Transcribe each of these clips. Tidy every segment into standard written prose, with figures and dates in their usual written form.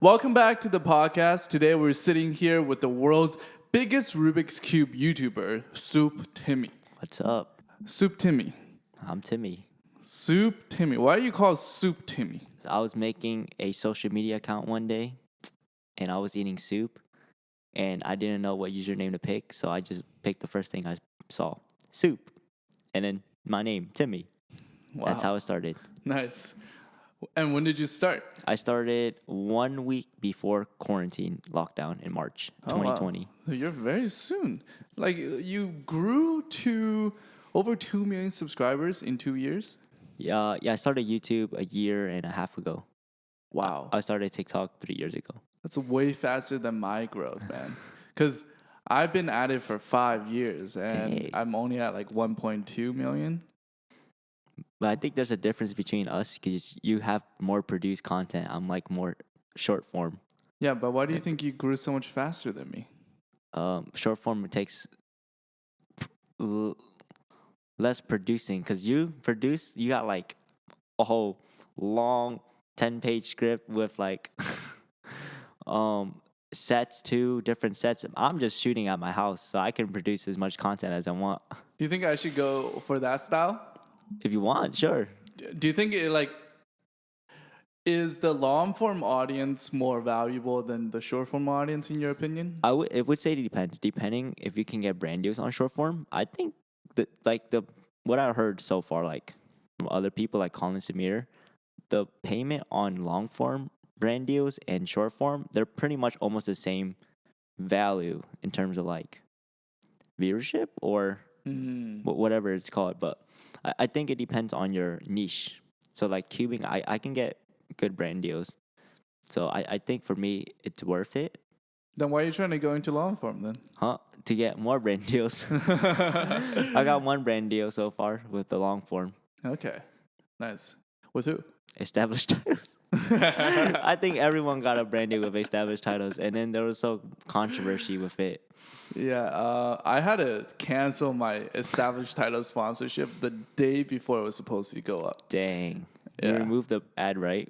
Welcome back to the podcast. Today we're sitting here with the world's biggest Rubik's Cube YouTuber, SoupTimmy. What's up? SoupTimmy. I'm Timmy. SoupTimmy. Why are you called SoupTimmy? So I was making a social media account one day, and I was eating soup, and I didn't know what username to pick, so I just picked the first thing I saw, soup, and then my name, Timmy. Wow. That's how it started. Nice. And when did you start? I started 1 week before quarantine lockdown in March 2020. Wow. You're very soon. Like, you grew to over 2 million subscribers in 2 years? Yeah, I started YouTube a year and a half ago. Wow. I started TikTok 3 years ago. That's way faster than my growth, man. Because I've been at it for 5 years, and Dang. I'm only at like 1.2 million. But I think there's a difference between us because you have more produced content. I'm like more short form. Yeah, but why do you think you grew so much faster than me? Short form takes less producing because you got like a whole long 10-page script with like sets, 2 different sets. I'm just shooting at my house, so I can produce as much content as I want. Do you think I should go for that style? If you want, sure. Do you think is the long form audience more valuable than the short form audience in your opinion? It would say it depends. Depending if you can get brand deals on short form, I think that what I heard so far, like from other people like Colin Samir, the payment on long form brand deals and short form, they're pretty much almost the same value in terms of like viewership or whatever it's called. But I think it depends on your niche. So like cubing, I can get good brand deals. So I think for me, it's worth it. Then why are you trying to go into long form then? To get more brand deals. I got 1 brand deal so far with the long form. Okay. Nice. With who? Established titles. I think everyone got a brand deal with established titles, and then there was some controversy with it. Yeah, I had to cancel my established title sponsorship the day before it was supposed to go up. Dang. Yeah. You removed the ad, right?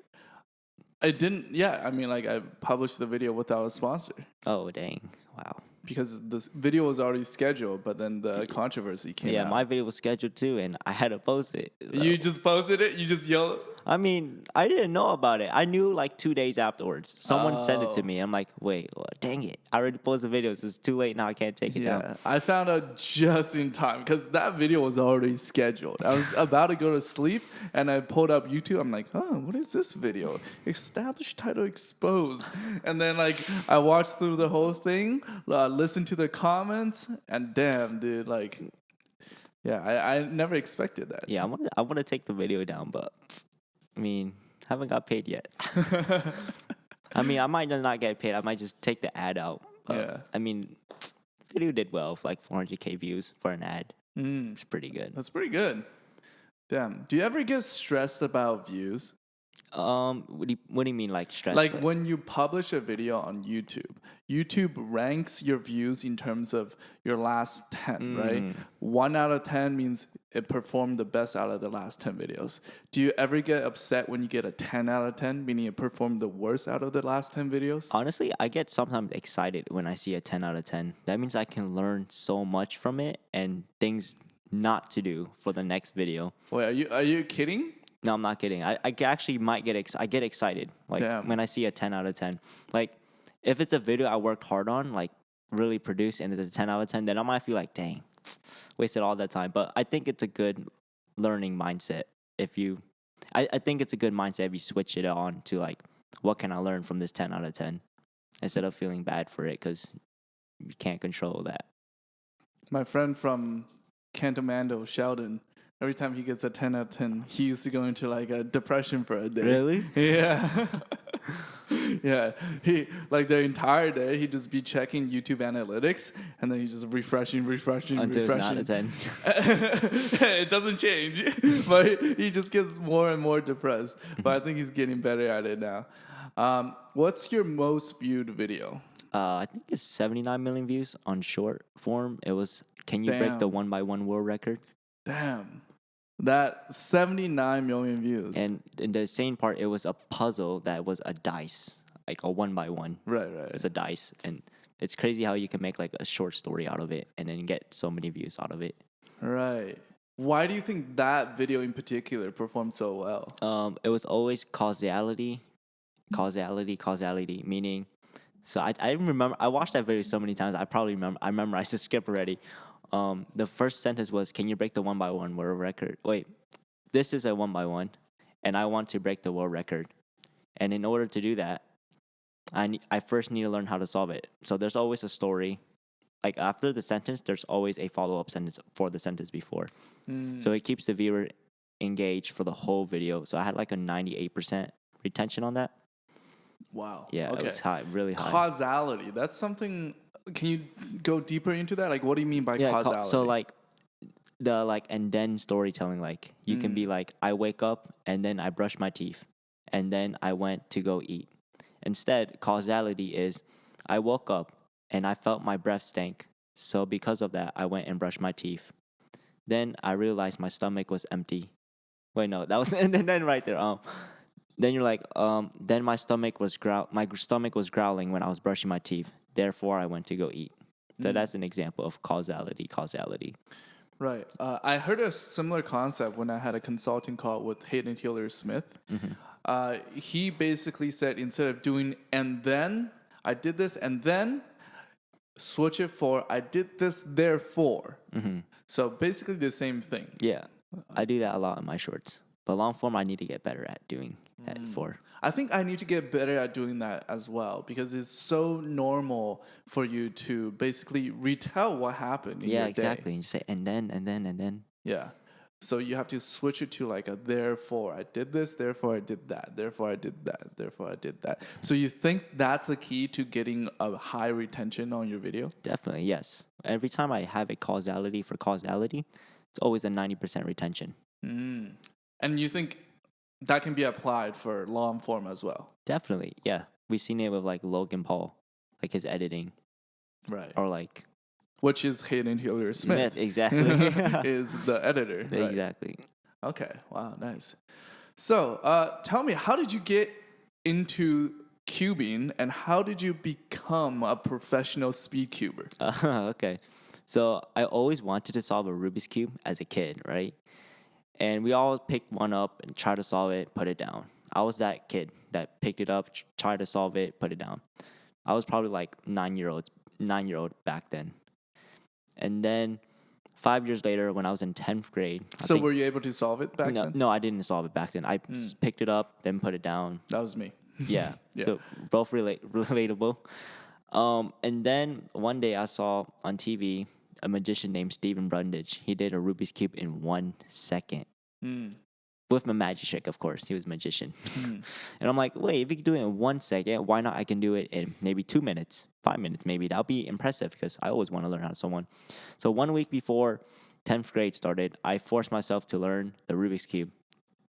I didn't, yeah. I mean, like, I published the video without a sponsor. Oh, dang. Wow. Because this video was already scheduled, but then the controversy came out. Yeah, my video was scheduled too, and I had to post it. So. You just posted it? You just yelled? I mean, I didn't know about it. I knew like 2 days afterwards. Someone sent it to me. I'm like, wait, dang it. I already posted the video, so it's too late now. I can't take it down. I found out just in time because that video was already scheduled. I was about to go to sleep, and I pulled up YouTube. I'm like, what is this video? Established title exposed. And then, like, I watched through the whole thing, listened to the comments, and damn, dude, like, yeah, I never expected that. Yeah, I want to take the video down, but I mean, haven't got paid yet. I mean, I might not get paid. I might just take the ad out. Yeah. I mean, video did well with like 400K views for an ad. It's pretty good. That's pretty good. Damn. Do you ever get stressed about views? What do you mean, like stress? Like when you publish a video on YouTube, YouTube ranks your views in terms of your last 10, right? 1 out of 10 means it performed the best out of the last 10 videos. Do you ever get upset when you get a 10 out of 10, meaning it performed the worst out of the last 10 videos? Honestly, I get sometimes excited when I see a 10 out of 10. That means I can learn so much from it and things not to do for the next video. Wait, are you kidding? No, I'm not kidding. I actually might get excited like Damn. when I see a 10 out of 10. Like if it's a video I worked hard on, like really produced, and it's a 10 out of 10, then I might feel like, dang, wasted all that time. But I think it's a good learning mindset I think it's a good mindset if you switch it on to like, what can I learn from this 10 out of 10 instead of feeling bad for it because you can't control that. My friend from Cantomando, Sheldon, every time he gets a 10 out of 10, he used to go into like a depression for a day. Really? Yeah. Yeah. He, like the entire day, he'd just be checking YouTube analytics and then he's just refreshing. Until it's not a 10. It doesn't change, but he just gets more and more depressed. But I think he's getting better at it now. What's your most viewed video? I think it's 79 million views on short form. It was, can you break the 1x1 world record? Damn. That 79 million views. And in the same part, it was a puzzle that was a dice. like a 1x1. Right. It's a dice, and it's crazy how you can make like a short story out of it and then get so many views out of it. Right. Why do you think that video in particular performed so well? It was always causality, meaning. So I remember I watched that video so many times. I memorized the script already. The first sentence was, "Can you break the 1x1 world record?" Wait, this is a 1x1, and I want to break the world record. And in order to do that, I first need to learn how to solve it. So there's always a story. Like after the sentence, there's always a follow-up sentence for the sentence before. So it keeps the viewer engaged for the whole video. So I had like a 98% retention on that. Wow. Yeah, Okay. it was high, really high. Causality. That's something. Can you go deeper into that? Like, what do you mean by causality? So like the and then storytelling. Like you can be like, I wake up and then I brush my teeth and then I went to go eat. Instead, causality is I woke up and I felt my breath stank. So because of that, I went and brushed my teeth. Then I realized my stomach was empty. Wait, no, that was and then right there. Then you're like, then my stomach was growling when I was brushing my teeth. Therefore, I went to go eat. So that's an example of causality. Right. I heard a similar concept when I had a consulting call with Hayden Taylor Smith. He basically said instead of doing and then I did this and then switch it for I did this therefore. So basically the same thing. Yeah, I do that a lot in my shorts. But long form, I need to get better at doing that for. I think I need to get better at doing that as well because it's so normal for you to basically retell what happened in your day. Exactly. And you say and then. Yeah. So you have to switch it to like a therefore I did this, therefore I did that, therefore I did that, therefore I did that. So you think that's a key to getting a high retention on your video? Definitely, yes. Every time I have a causality for causality, it's always a 90% retention. And you think that can be applied for long form as well? Definitely, yeah. We've seen it with like Logan Paul, like his editing. Right. Or like... Which is Hayden Taylor Smith. Exactly. is the editor. Right? Exactly. Okay. Wow, nice. So tell me, how did you get into cubing and how did you become a professional speed cuber? Okay. So I always wanted to solve a Rubik's Cube as a kid, right? And we all picked one up and tried to solve it, put it down. I was that kid that picked it up, tried to solve it, put it down. I was probably like 9-year-old back then. And then 5 years later, when I was in 10th grade. Were you able to solve it back then? No, I didn't solve it back then. I just picked it up, then put it down. That was me. Yeah. So both relatable. And then one day I saw on TV a magician named Stephen Brundage. He did a Rubik's Cube in 1 second. With my magic trick, of course. He was a magician. And I'm like, wait, if you can do it in 1 second, why not I can do it in maybe 2 minutes, 5 minutes maybe. That'll be impressive because I always want to learn how to solve one. So 1 week before 10th grade started, I forced myself to learn the Rubik's Cube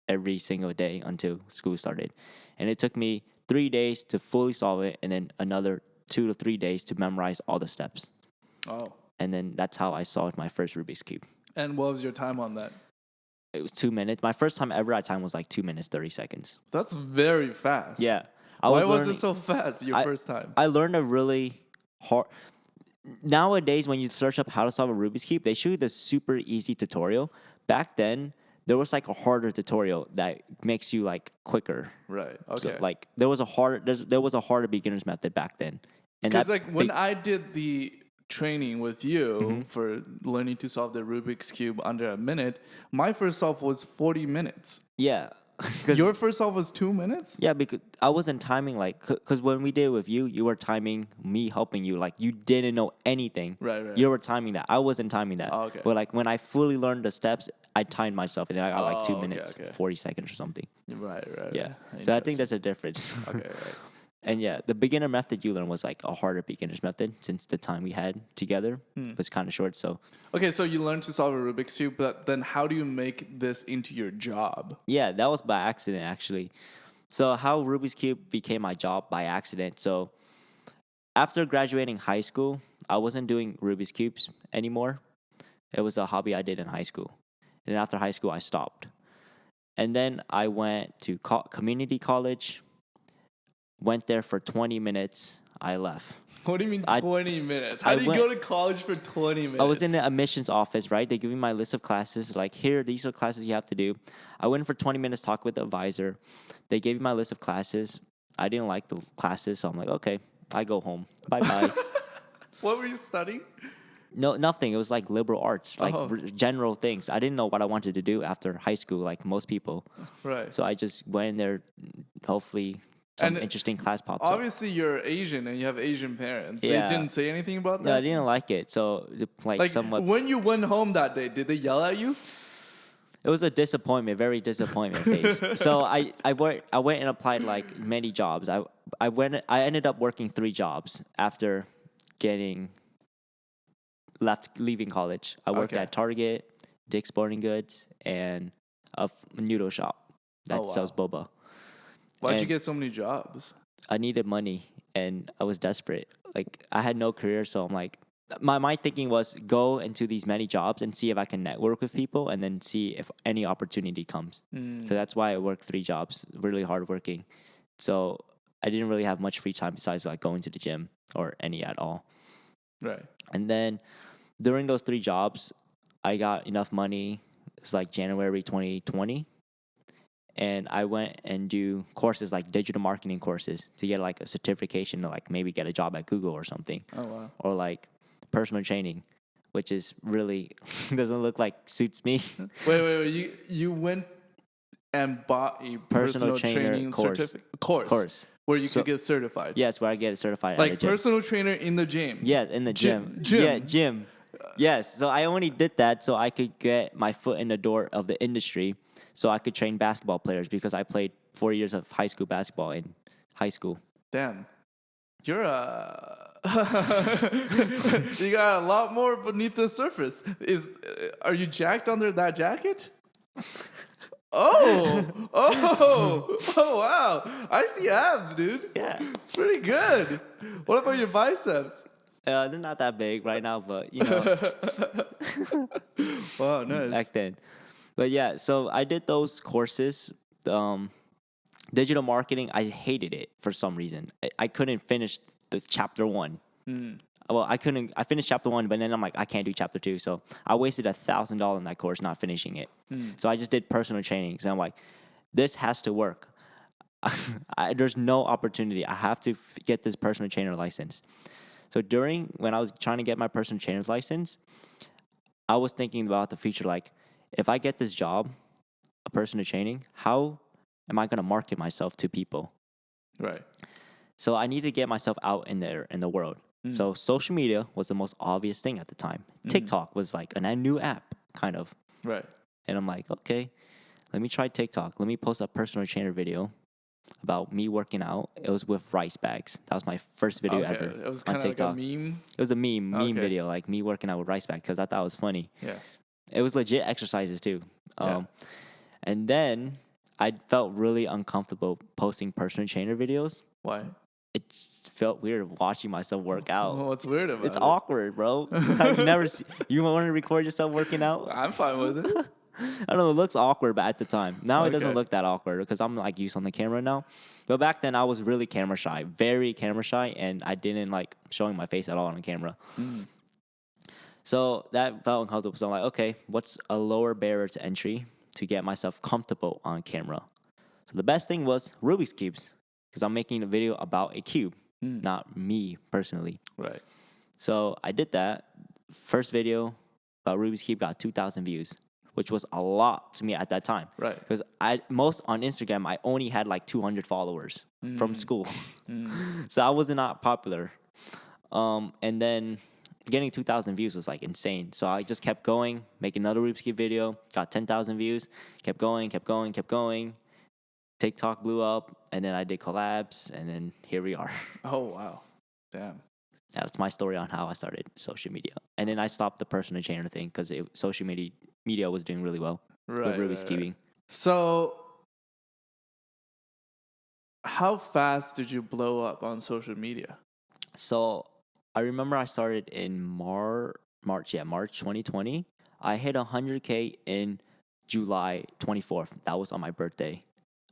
every single day until school started. And it took me 3 days to fully solve it and then another 2 to 3 days to memorize all the steps. Oh. And then that's how I solved my first Rubik's Cube. And what was your time on that? It was 2 minutes. My first time ever, I time was like 2 minutes, 30 seconds. That's very fast. Yeah. Why was it so fast first time? I learned a really hard... Nowadays, when you search up how to solve a Rubik's Cube, they show you the super easy tutorial. Back then, there was like a harder tutorial that makes you like quicker. Right. Okay. So like there was a harder beginner's method back then. And because like when I did the training with you for learning to solve the Rubik's Cube under a minute, my first solve was 40 minutes. Yeah. Your first solve was 2 minutes? Yeah, because I wasn't timing because when we did it with you, you were timing me helping you. Like you didn't know anything. Right. You were timing that. I wasn't timing that. Oh, okay. But like when I fully learned the steps, I timed myself and then I got like 2 minutes, 40 seconds or something. Right. Yeah. So I think that's a difference. Okay, right. And yeah, the beginner method you learned was like a harder beginner's method since the time we had together was kind of short. So okay, so you learned to solve a Rubik's Cube, but then how do you make this into your job? Yeah, that was by accident actually. So how Rubik's Cube became my job by accident. So after graduating high school, I wasn't doing Rubik's Cubes anymore. It was a hobby I did in high school. And after high school, I stopped. And then I went to community college. went there for 20 minutes. I left. What do you mean 20 minutes? How I do you went- go to college for 20 minutes? I was in the admissions office, right? They give me my list of classes. Like, here, these are classes you have to do. I went for 20 minutes, talk with the advisor. They gave me my list of classes. I didn't like the classes, so I'm like, okay, I go home. Bye-bye. What were you studying? No, nothing. It was like liberal arts, like general things. I didn't know what I wanted to do after high school, like most people. Right. So I just went in there. Hopefully, some interesting class pops up. Obviously, you're Asian and you have Asian parents. Yeah. They didn't say anything about No, I that? didn't like it. So, like somewhat. When you went home that day, did they yell at you? It was a disappointment, very disappointment face. So I went and applied like many jobs. I ended up working 3 jobs after leaving college. I worked at Target, Dick's Sporting Goods, and a noodle shop that sells boba. Why'd you get so many jobs? I needed money and I was desperate. Like, I had no career, so I'm like, my thinking was go into these many jobs and see if I can network with people and then see if any opportunity comes. So that's why I worked 3 jobs, really hard working. So I didn't really have much free time besides like going to the gym or any at all. Right. And then during those 3 jobs, I got enough money. It's like January 2020. And I went and do courses like digital marketing courses to get like a certification to like maybe get a job at Google or something. Oh, wow. Or like personal training, which is really doesn't look like suits me. Wait. You went and bought a personal training course where you could get certified. Yes, where I get certified Like at a gym. personal trainer in the gym. Yeah, in the gym. Yeah, gym. Yes. So I only did that so I could get my foot in the door of the industry so I could train basketball players because I played 4 years of high school basketball in high school. Damn. You're you got a lot more beneath the surface. Are you jacked under that jacket? Oh, wow. I see abs, dude. Yeah. It's pretty good. What about your biceps? They're not that big right now, but you know. Wow, nice. Back then. But yeah, so I did those courses. Digital marketing, I hated it for some reason. I couldn't finish the chapter 1. Well, I finished chapter 1, but then I'm like, I can't do chapter 2. So I wasted $1,000 in that course not finishing it. So I just did personal training. So I'm like, this has to work. There's no opportunity. I have to get this personal trainer license. So when I was trying to get my personal trainer's license, I was thinking about the future. Like, if I get this job, a personal training, how am I going to market myself to people? Right. So I need to get myself out in the world. So social media was the most obvious thing at the time. TikTok was like a new app, kind of. Right. And I'm like, okay, let me try TikTok. Let me post a personal trainer video about me working out. It was with rice bags. That was my first video ever. It was on kind of like TikTok. a meme. It was a meme video, like me working out with rice bags because I thought it was funny. Yeah. It was legit exercises too. And then I felt really uncomfortable posting personal trainer videos. Why? It just felt weird watching myself work out. Well, what's weird about it? It's awkward, bro. I've never you want to record yourself working out? I'm fine with it. I don't know. It looks awkward, but at the time. Now it doesn't look that awkward because I'm like used on the camera now. But back then I was really camera shy, very camera shy, and I didn't like showing my face at all on camera. So that felt uncomfortable. So I'm like, okay, what's a lower barrier to entry to get myself comfortable on camera? So the best thing was Rubik's Cubes because I'm making a video about a cube, not me personally. Right. So I did that. First video about Rubik's Cube got 2,000 views, which was a lot to me at that time. Right. Because most on Instagram, I only had like 200 followers from school. So I was not popular. And then getting 2,000 views was like insane. So I just kept going, make another Rubik's Cube video, got 10,000 views, kept going. TikTok blew up, and then I did collabs, and then here we are. Oh, wow. Damn. That's my story on how I started social media. And then I stopped the personal trainer thing because social media was doing really well with Rubik's Cubing. So how fast did you blow up on social media? So I remember I started in March 2020. I hit 100K in July 24th. That was on my birthday.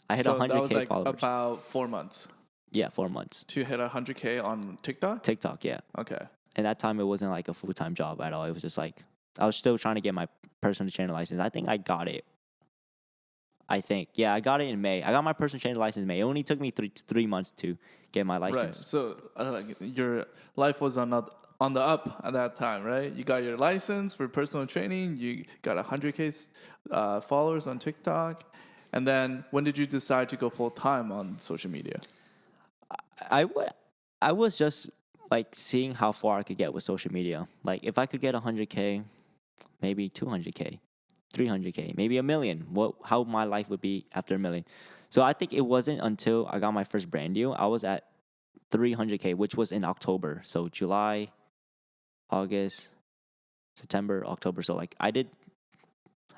I hit 100K that was like followers. about 4 months. Yeah, 4 months. to hit 100K on TikTok? TikTok, yeah. Okay. And that time it wasn't like a full-time job at all. It was just like I was still trying to get my personal trainer license. I think I got it. Yeah, I got it in May. I got my personal trainer license in May. It only took me 3 months to get my license. Right. So your life was on the up at that time, right? You got your license for personal training. You got 100K followers on TikTok. And then when did you decide to go full time on social media? I was just like seeing how far I could get with social media. Like if I could get 100K, maybe 200K, 300K, maybe a million. How my life would be after a million. So I think it wasn't until I got my first brand deal. I was at 300K, which was in October. So July, August, September, October. So like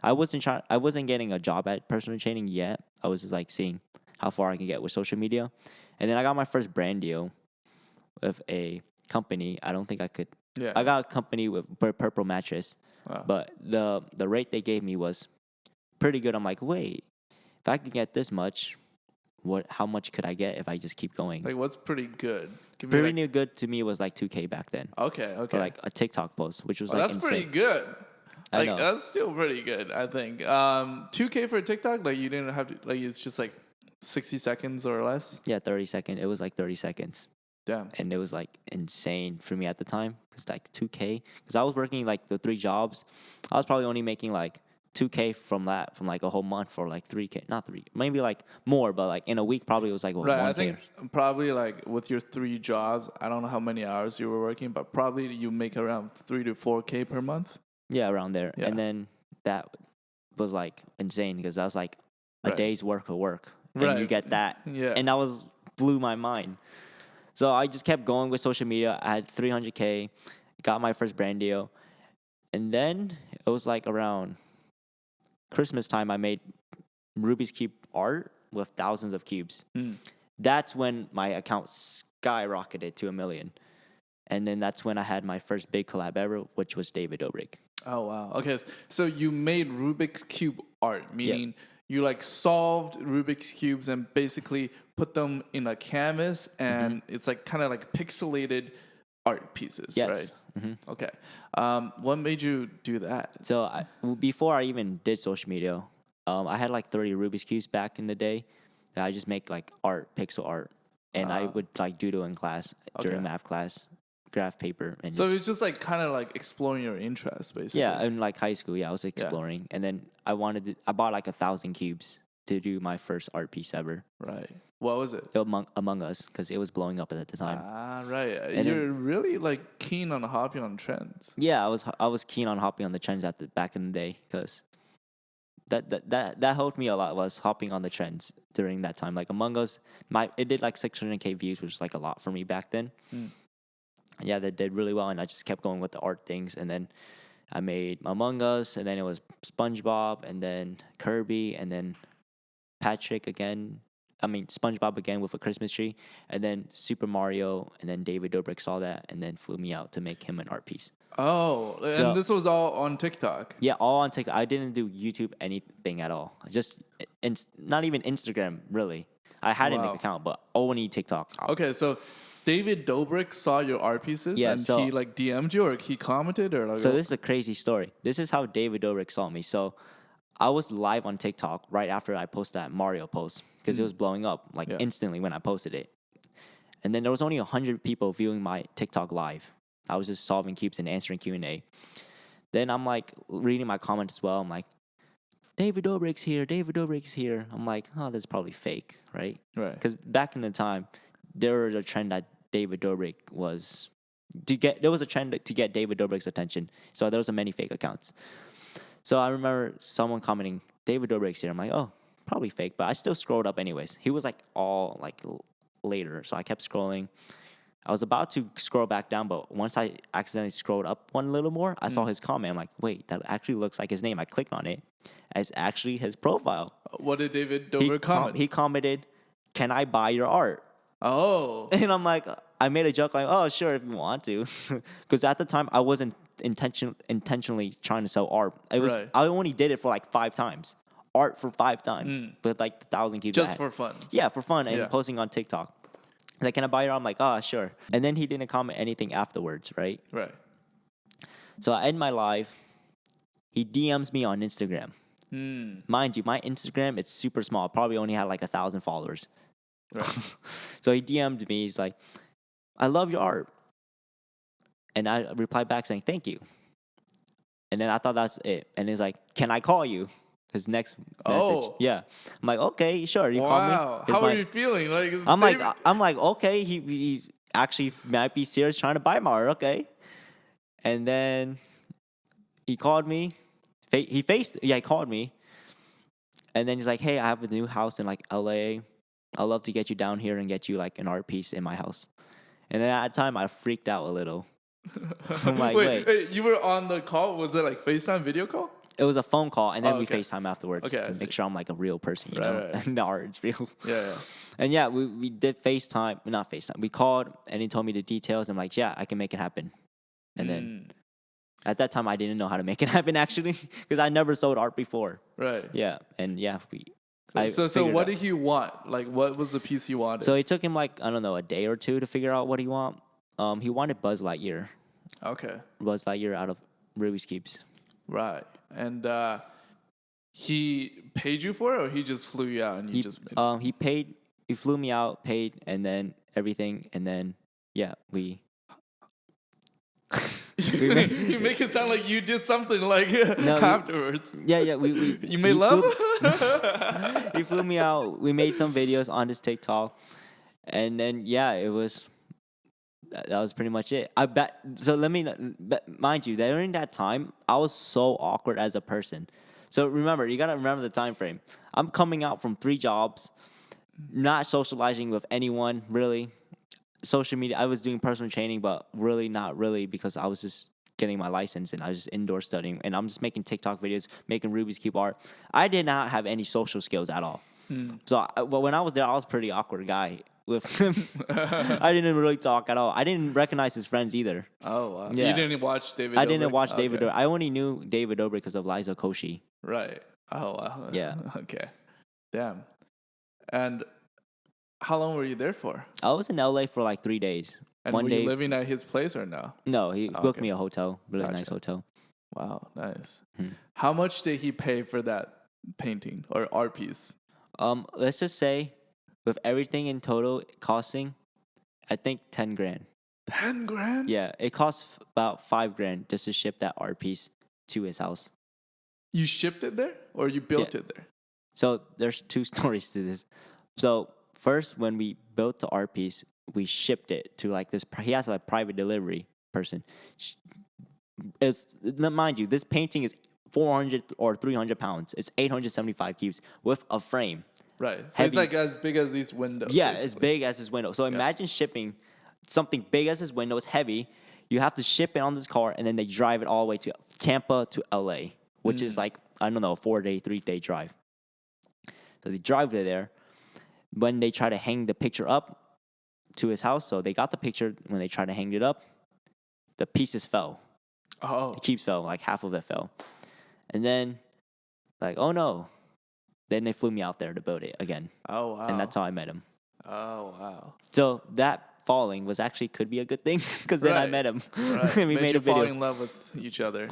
I wasn't getting a job at personal training yet. I was just like seeing how far I can get with social media. And then I got my first brand deal with a company. I don't think I could. Yeah. I got a company with Purple Mattress, Wow. but the rate they gave me was pretty good. I'm like, wait, if I could get this much, how much could I get if I just keep going? Like what's pretty good? Give me Pretty like, new good to me was like 2K back then. Okay. For like a TikTok post, which was like that's insane. pretty good. I Like know. that's still pretty good, I think. 2K for TikTok, like you didn't have to like it's just like 60 seconds or less. Yeah, 30 seconds. It was like 30 seconds. Damn. And it was like insane for me at the time. It's like 2K. Because I was working like the 3 jobs. I was probably only making like 2K from like a whole month for like 3K. Not 3, maybe like more, but like in a week probably it was like Right, 1K. I think probably like with your 3 jobs, I don't know how many hours you were working, but probably you make around 3 to 4K per month. Yeah, around there. Yeah. And then that was like insane because that was like a Right. day's work of work. And Right. you get that. Yeah. And that blew my mind. So I just kept going with social media. I had 300K, got my first brand deal. And then it was like around Christmas time, I made Rubik's Cube art with thousands of cubes. That's when my account skyrocketed to 1 million. And then that's when I had my first big collab ever, which was David Dobrik. Oh, wow. Okay, so you made Rubik's Cube art, meaning you like solved Rubik's Cubes and basically put them in a canvas and it's like kind of like pixelated art pieces, Yes. right? Mm-hmm. Okay. What made you do that? So before I even did social media, I had like 30 Rubik's Cubes back in the day that I just make like art, pixel art. And I would like doodle in class during math class, graph paper. And So it's just like kind of like exploring your interests, basically. yeah, in like high school, I was exploring. And then I bought like 1,000 cubes to do my first art piece ever. Right. What was it? Among Us, because it was blowing up at the time. Ah, right. And You're really like keen on hopping on trends. Yeah, I was keen on hopping on the trends back in the day because that helped me a lot, was hopping on the trends during that time. Like Among Us, it did like 600K views, which was like a lot for me back then. Yeah, that did really well, and I just kept going with the art things. And then I made Among Us, and then it was SpongeBob, and then Kirby, and then Patrick again. I mean, SpongeBob again with a Christmas tree, and then Super Mario, and then David Dobrik saw that and then flew me out to make him an art piece. Oh, So- and this was all on TikTok. Yeah, all on TikTok. I didn't do YouTube anything at all. Just not even Instagram, really. I had an Wow. account, but only TikTok. Okay, so David Dobrik saw your art pieces Yeah, and so- he like DM'd you or he commented or like. So this is a crazy story. This is how David Dobrik saw me. So I was live on TikTok right after I posted that Mario post because it was blowing up like instantly when I posted it. And then there was only 100 people viewing my TikTok live. I was just solving cubes and answering Q&A. Then I'm like reading my comments as well. I'm like, David Dobrik's here. David Dobrik's here. I'm like, oh, that's probably fake, right? Right. Because back in the time, there was a trend that David Dobrik was there was a trend to get David Dobrik's attention. So there was many fake accounts. So I remember someone commenting, David Dobrik's here. I'm like, oh, probably fake, but I still scrolled up anyways. He was like all like later, so I kept scrolling. I was about to scroll back down, but once I accidentally scrolled up one little more, I saw his comment. I'm like, wait, that actually looks like his name. I clicked on it. It's actually his profile. What did David Dobrik comment? He commented, can I buy your art? Oh. And I'm like, I made a joke like, oh, sure, if you want to. Because at the time, I wasn't intentionally trying to sell art. It was Right. I only did it for like 5 times. Art for 5 times with like 1,000 cubes. Just for fun. Yeah, for fun and Yeah. posting on TikTok. He's like, can I buy your art? I'm like, oh, sure. And then he didn't comment anything afterwards, right? Right. So I end my live. He DMs me on Instagram. Mind you, my Instagram, it's super small. I probably only had like 1,000 followers. Right. So he DM'd me. He's like, I love your art. And I replied back saying, thank you. And then I thought that's it. And he's like, can I call you? His next message. Oh. Yeah. I'm like, okay, sure. You call me. Wow. Here's How my- are you feeling? Like, is I'm David- like, okay, he actually might be serious trying to buy my art. Okay. And then he called me. He called me. And then he's like, hey, I have a new house in like LA. I'd love to get you down here and get you like an art piece in my house. And then at the time, I freaked out a little. I'm like, wait. You were on the call? Was it like FaceTime video call? It was a phone call, and then we okay. FaceTime afterwards Okay, I to see. make sure I'm like a real person, you know? Right. And the art is real. Yeah. And yeah, we did FaceTime. Not FaceTime. We called, and he told me the details. I'm like, yeah, I can make it happen. And then at that time, I didn't know how to make it happen, actually, because I never sold art before. Right. Yeah, and yeah, So what did he want? Like, what was the piece he wanted? So it took him like, I don't know, a day or two to figure out what he want. He wanted Buzz Lightyear. Okay. Buzz Lightyear out of Rubik's Cubes. Right. And he paid you for it, or he just flew you out and you just made it? He paid. He flew me out, paid, and then everything, and then yeah, we. You make it sound like you did something like afterwards. Yeah. You made love? He flew me out. We made some videos on this TikTok, and then yeah, it was. That was pretty much it. I bet. So let me mind you, during that time, I was so awkward as a person. So remember, you gotta remember the time frame. I'm coming out from 3 jobs, not socializing with anyone really. Social media. I was doing personal training, but really not really because I was just getting my license and I was just indoor studying. And I'm just making TikTok videos, making Rubik's Cube art. I did not have any social skills at all. So when I was there, I was a pretty awkward guy with him. I didn't really talk at all. I didn't recognize his friends either. Oh, wow. Yeah. You didn't watch David I didn't Dobrik? watch David Okay. Dobrik. I only knew David Dobrik because of Liza Koshy. Right. Oh, wow. Yeah. Okay. Damn. And how long were you there for? I was in LA for like 3 days. And One were day. you living at his place or no? No, he booked okay. me a hotel. Really Gotcha. nice hotel. Wow, nice. How much did he pay for that painting or art piece? Let's just say, with everything in total costing, I think 10 grand. 10 grand? Yeah, it costs about 5 grand just to ship that art piece to his house. You shipped it there or you built Yeah. it there? So there's 2 stories to this. So first, when we built the art piece, we shipped it to like this. He has a private delivery person. Mind you, this painting is 400 or 300 pounds. It's 875 cubes with a frame. Right. So Heavy. it's like as big as these windows. Yeah, basically. as big as his window. So imagine shipping something big as his window. It's heavy. You have to ship it on this car, and then they drive it all the way to Tampa to LA, which is like, I don't know, a 4-day, 3-day drive. So they drive there. When they try to hang the picture up to his house, so they got the picture. When they tried to hang it up, the pieces fell. Oh. The cubes fell, like half of it fell. And then, like, oh no. Then they flew me out there to build it again. Oh, wow. And that's how I met him. Oh, wow. So that falling was actually could be a good thing because then I Right. met him. Right. And we Made made you a video. fall in love with each other.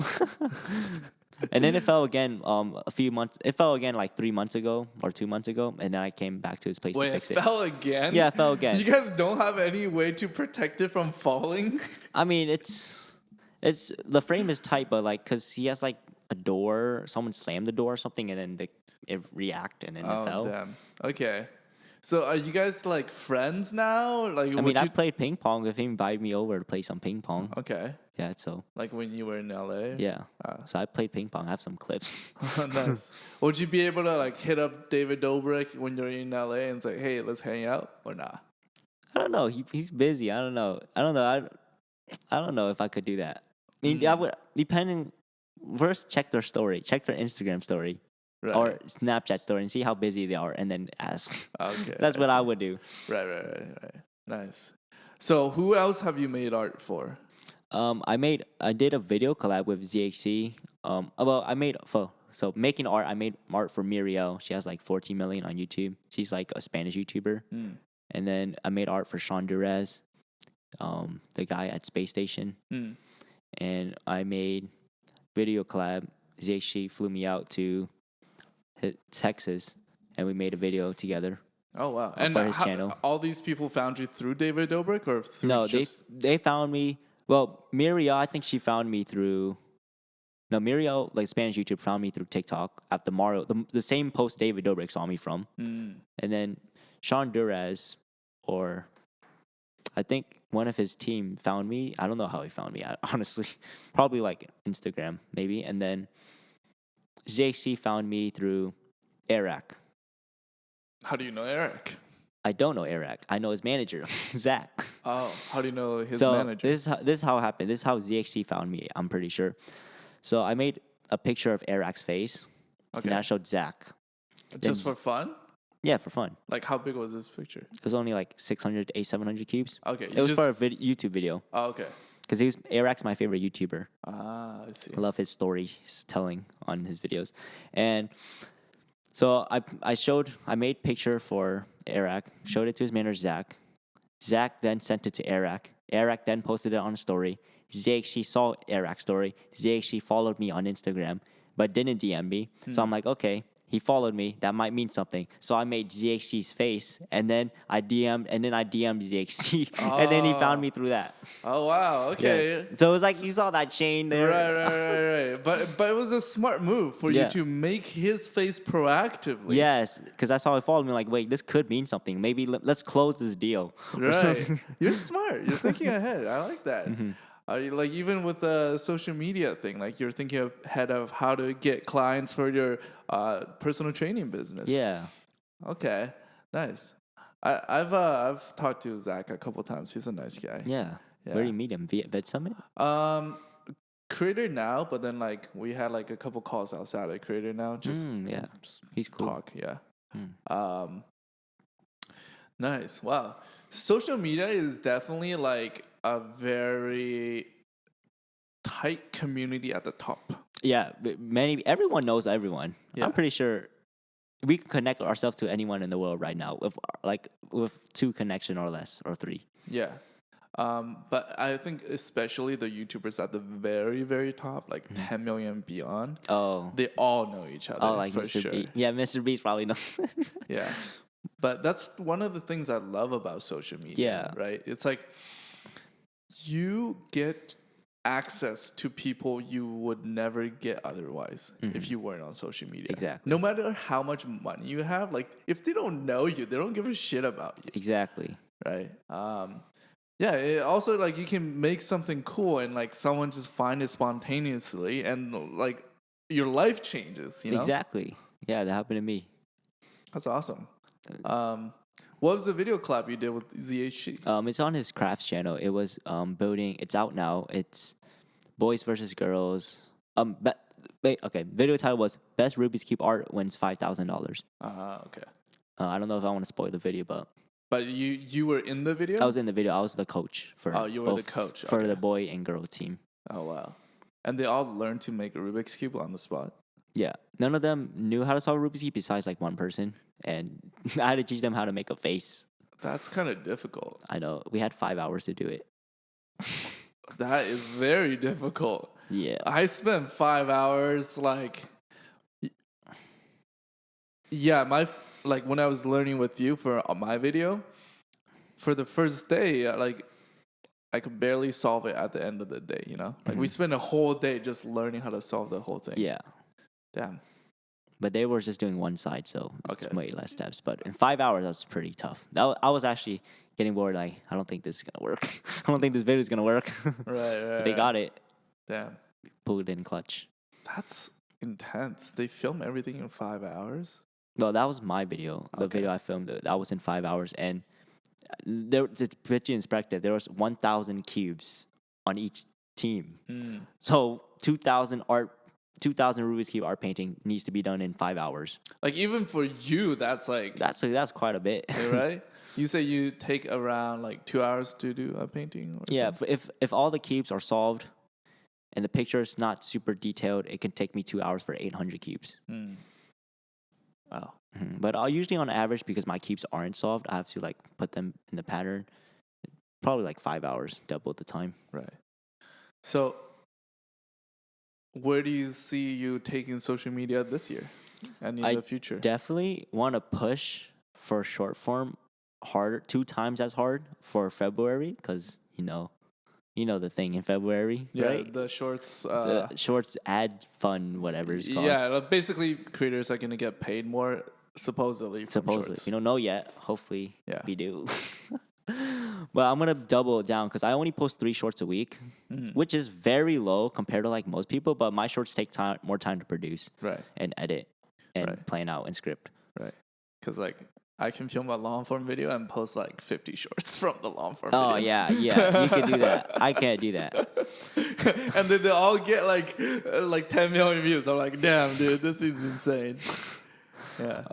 And then it fell again a few months. It fell again like 3 months ago or 2 months ago. And then I came back to his place Wait, to fix it it. fell again? Yeah, it fell again. You guys don't have any way to protect it from falling? I mean, it's the frame is tight, but like because he has like a door, someone slammed the door or something, and then it reacted and then it fell. Damn. Okay. So are you guys like friends now? Like I mean, I played ping pong with him. Invited me over to play some ping pong. Okay. Yeah, so Like when you were in LA? yeah. So I played ping pong. I have some clips. Nice. Would you be able to like hit up David Dobrik when you're in LA and say, "Hey, let's hang out," or not? I don't know. He's busy. I don't know. I don't know if I could do that. I mean, I would depending. First, check their story. Check their Instagram story Right. or Snapchat story and see how busy they are, and then ask. Okay. That's what I would do. Right. Nice. So who else have you made art for? I did a video collab with ZHC. So making art. I made art for Muriel. She has like 14 million on YouTube. She's like a Spanish YouTuber. And then I made art for Sean Durez, the guy at Space Station. And I made video collab. ZHC flew me out to Texas, and we made a video together. Oh wow! And for his channel. All these people found you through David Dobrik, or through No, they found me. Well, Miriel, I think she found me through. No, Miriel, like Spanish YouTube, found me through TikTok at the same post David Dobrik saw me from. And then Sean Durez, or I think one of his team found me. I don't know how he found me, honestly. Probably like Instagram, maybe. And then JC found me through Eric. How do you know Eric? I don't know Eric. I know his manager, Zach. Oh, how do you know his manager? This is how it happened. This is how ZHC found me, I'm pretty sure. So I made a picture of Eric's face, and I showed Zach. Just for fun? Yeah, for fun. Like, how big was this picture? It was only like 600 to 700 cubes. Okay. It was for a YouTube video. Oh, okay. Because Eric's my favorite YouTuber. Ah, I see. I love his storytelling on his videos. And so I made picture for Eric, showed it to his manager, Zach. Zach then sent it to Eric. Eric then posted it on a story. ZHC saw Eric's story. ZHC followed me on Instagram, but didn't DM me. So I'm like, okay, he followed me. That might mean something. So I made ZHC's face, and then I DM'd ZHC, and then he found me through that. Oh wow, okay. Yeah. So it was like you saw that chain there. Right. But it was a smart move for you to make his face proactively. Yes, because that's how he followed me. Like, wait, this could mean something. Maybe let's close this deal. Right. You're smart. You're thinking ahead. I like that. Like even with the social media thing, like you're thinking ahead of how to get clients for your personal training business. Yeah. Okay. Nice. I've talked to Zach a couple times. He's a nice guy. Yeah. Where do you meet him? Via Vet Summit? Creator Now, but then like we had like a couple calls outside of Creator Now. Just he's cool. Talk. Yeah. Nice. Wow. Social media is definitely like a very tight community at the top. Yeah, everyone knows everyone. Yeah. I'm pretty sure we can connect ourselves to anyone in the world right now with 2 connection or less or 3. Yeah. But I think especially the YouTubers at the very, very top, like 10 million beyond. Oh, they all know each other. Oh, like for Mr. sure. Beast. Yeah, Mr. Beast probably knows. Yeah. But that's one of the things I love about social media. Yeah. Right. It's like you get access to people you would never get otherwise if you weren't on social media. Exactly. No matter how much money you have, like if they don't know you, they don't give a shit about you. Exactly. Right. Yeah. It also like you can make something cool and like someone just find it spontaneously and like your life changes. You know? Exactly. Yeah, that happened to me. That's awesome. What was the video collab you did with ZHC? It's on his crafts channel. It was building. It's out now. It's boys versus girls. Video title was Best Rubik's Cube Art Wins $5,000. Okay. I don't know if I want to spoil the video, but you were in the video? I was in the video. I was the coach for. Oh, you were the coach for the boy and girl team. Oh wow! And they all learned to make a Rubik's Cube on the spot. Yeah, none of them knew how to solve Rubik's Cube besides like one person, and I had to teach them how to make a face. That's kind of difficult. I know. We had 5 hours to do it. That is very difficult. Yeah. I spent 5 hours like when I was learning with you for my video, for the first day, like I could barely solve it at the end of the day, you know? Like we spent a whole day just learning how to solve the whole thing. Yeah. Damn. But they were just doing one side, so it's way less steps. But in 5 hours, that was pretty tough. I was actually getting bored. Like, I don't think this is going to work. I don't think this video is going to work. Right. But they got it. Damn. Pulled it in clutch. That's intense. They film everything in 5 hours? No, that was my video. The video I filmed, that was in 5 hours. And to put you in perspective, there was 1,000 cubes on each team. So 2,000 Rubik's Cube art painting needs to be done in 5 hours. Like even for you, that's like that's quite a bit, right? You say you take around like 2 hours to do a painting. Yeah, if all the cubes are solved, and the picture is not super detailed, it can take me 2 hours for 800 cubes. Wow, But I'll usually on average, because my cubes aren't solved, I have to like put them in the pattern. Probably like 5 hours, double the time. Right. So, where do you see you taking social media this year and in the future? Definitely want to push for short form harder, 2 times as hard for February, because you know the thing in February, Yeah, right? the shorts. The shorts ad fun, whatever it's called. Yeah, basically creators are gonna get paid more supposedly. From shorts. We don't know yet. Hopefully, Yeah. we do. But I'm gonna double it down because I only post 3 shorts a week, which is very low compared to like most people. But my shorts take more time to produce, Right. and edit, and plan out and script. Right. Because like I can film a long form video and post like 50 shorts from the long form. Oh video. yeah, you can do that. I can't do that. And then they all get like 10 million views. I'm like, damn, dude, this is insane. Yeah.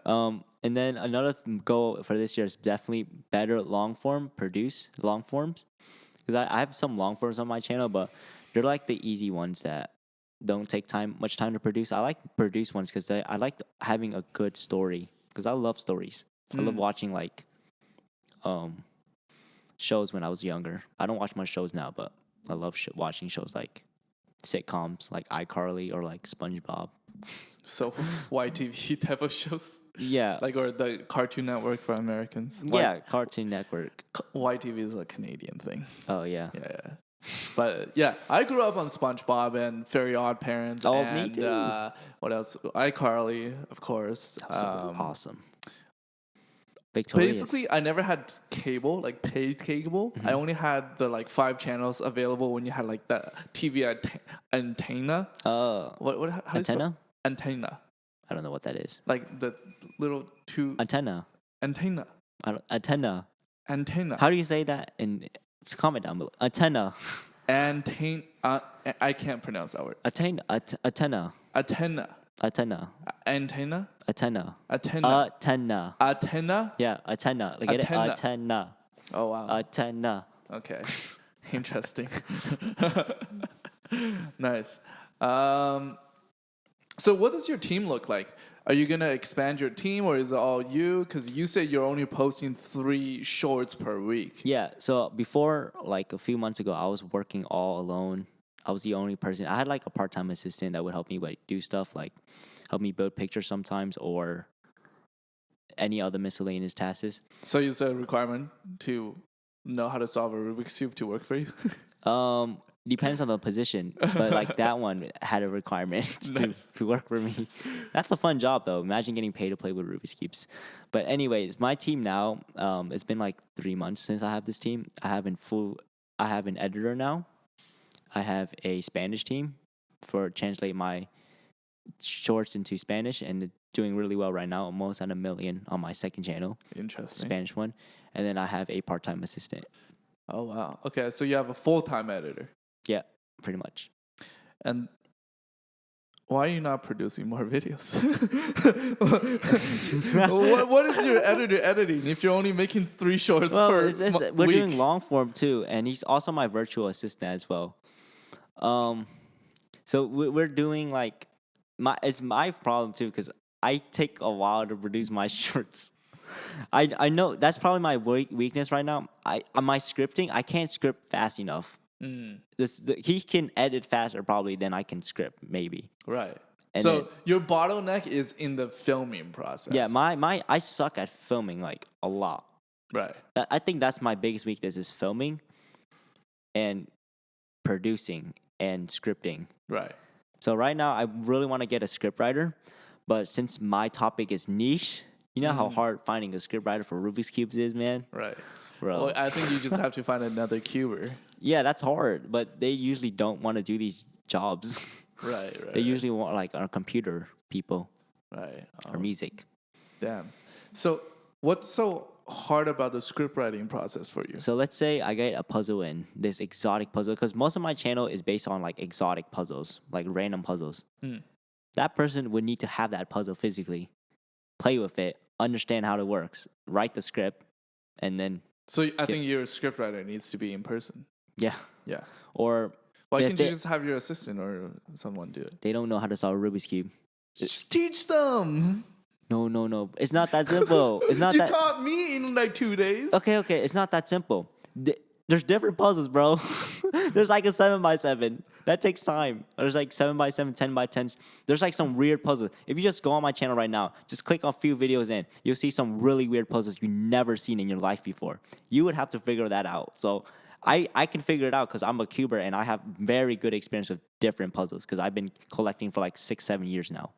And then another goal for this year is definitely better produce long forms. Because I have some long forms on my channel, but they're like the easy ones that don't take much time to produce. I like produce ones because I like having a good story. Because I love stories. I love watching like shows when I was younger. I don't watch much shows now, but I love watching shows like sitcoms, like iCarly or like SpongeBob. So YTV type of shows. Yeah. Or the Cartoon Network for Americans. Yeah, Cartoon Network. YTV is a Canadian thing. Oh, yeah. Yeah. But yeah, I grew up on SpongeBob and Very Odd Parents. Oh, and, me too. What else? iCarly, of course. Awesome. Victorious. Basically, I never had cable, like paid cable. I only had the like 5 channels available when you had like the TV antenna. What? How Antenna? Antenna. I don't know what that is. Like the little 2 Antenna. antenna. Antenna. Antenna. How do you say that? Comment down below. Antenna. Antenna. I can't pronounce that word. Antenna. Antenna. Antenna. Antenna. Antenna. Antenna. Antenna. Antenna. Yeah, antenna. Like get it? Antenna. Oh wow. Antenna. Okay. Interesting. Nice. So what does your team look like? Are you gonna expand your team, or is it all you? Because you said you're only posting 3 shorts per week. Yeah. So before, like a few months ago, I was working all alone. I was the only person. I had like a part-time assistant that would help me do stuff, like help me build pictures sometimes, or any other miscellaneous tasks. So it's a requirement to know how to solve a Rubik's Cube to work for you? Depends on the position, but like that one had a requirement to work for me. That's a fun job though. Imagine getting paid to play with Rubik's Cubes. But anyways, my team now, it's been like 3 months since I have this team. I have an editor now. I have a Spanish team for translate my shorts into Spanish, and doing really well right now. Almost at 1 million on my second channel. Interesting. Spanish one. And then I have a part-time assistant. Oh wow. Okay, so you have a full-time editor. Yeah, pretty much. And why are you not producing more videos? what is your editor editing if you're only making 3 shorts per we're week? doing long form too, and he's also my virtual assistant as well. So we're doing like it's my problem too, because I take a while to produce my shorts. I know that's probably my weakness right now. My scripting, I can't script fast enough. He can edit faster probably than I can script, maybe. Right. And so your bottleneck is in the filming process. Yeah, I suck at filming like a lot. Right. I think that's my biggest weakness is filming and producing and scripting. Right. So right now I really want to get a scriptwriter, but since my topic is niche, you know how hard finding a scriptwriter for Rubik's Cubes is, man? Right. Bro. Well, I think you just have to find another cuber. Yeah, that's hard, but they usually don't want to do these jobs. Right. They usually want like our computer people. Right. Or music. Damn. So what's so hard about the script writing process for you? So let's say I get a puzzle in, this exotic puzzle, because most of my channel is based on like exotic puzzles, like random puzzles. That person would need to have that puzzle physically, play with it, understand how it works, write the script, and then... So I think your script writer needs to be in person. Yeah. Yeah. Or... Why can't you just have your assistant or someone do it? They don't know how to solve a Rubik's Cube. Just teach them. No. It's not that simple. It's not You that. taught me in like 2 days. Okay. It's not that simple. There's different puzzles, bro. There's like a 7x7. That takes time. There's like 7x7, 10x10s. There's like some weird puzzles. If you just go on my channel right now, just click on a few videos in, you'll see some really weird puzzles you've never seen in your life before. You would have to figure that out. So I can figure it out because I'm a cuber and I have very good experience with different puzzles because I've been collecting for like 6-7 years now.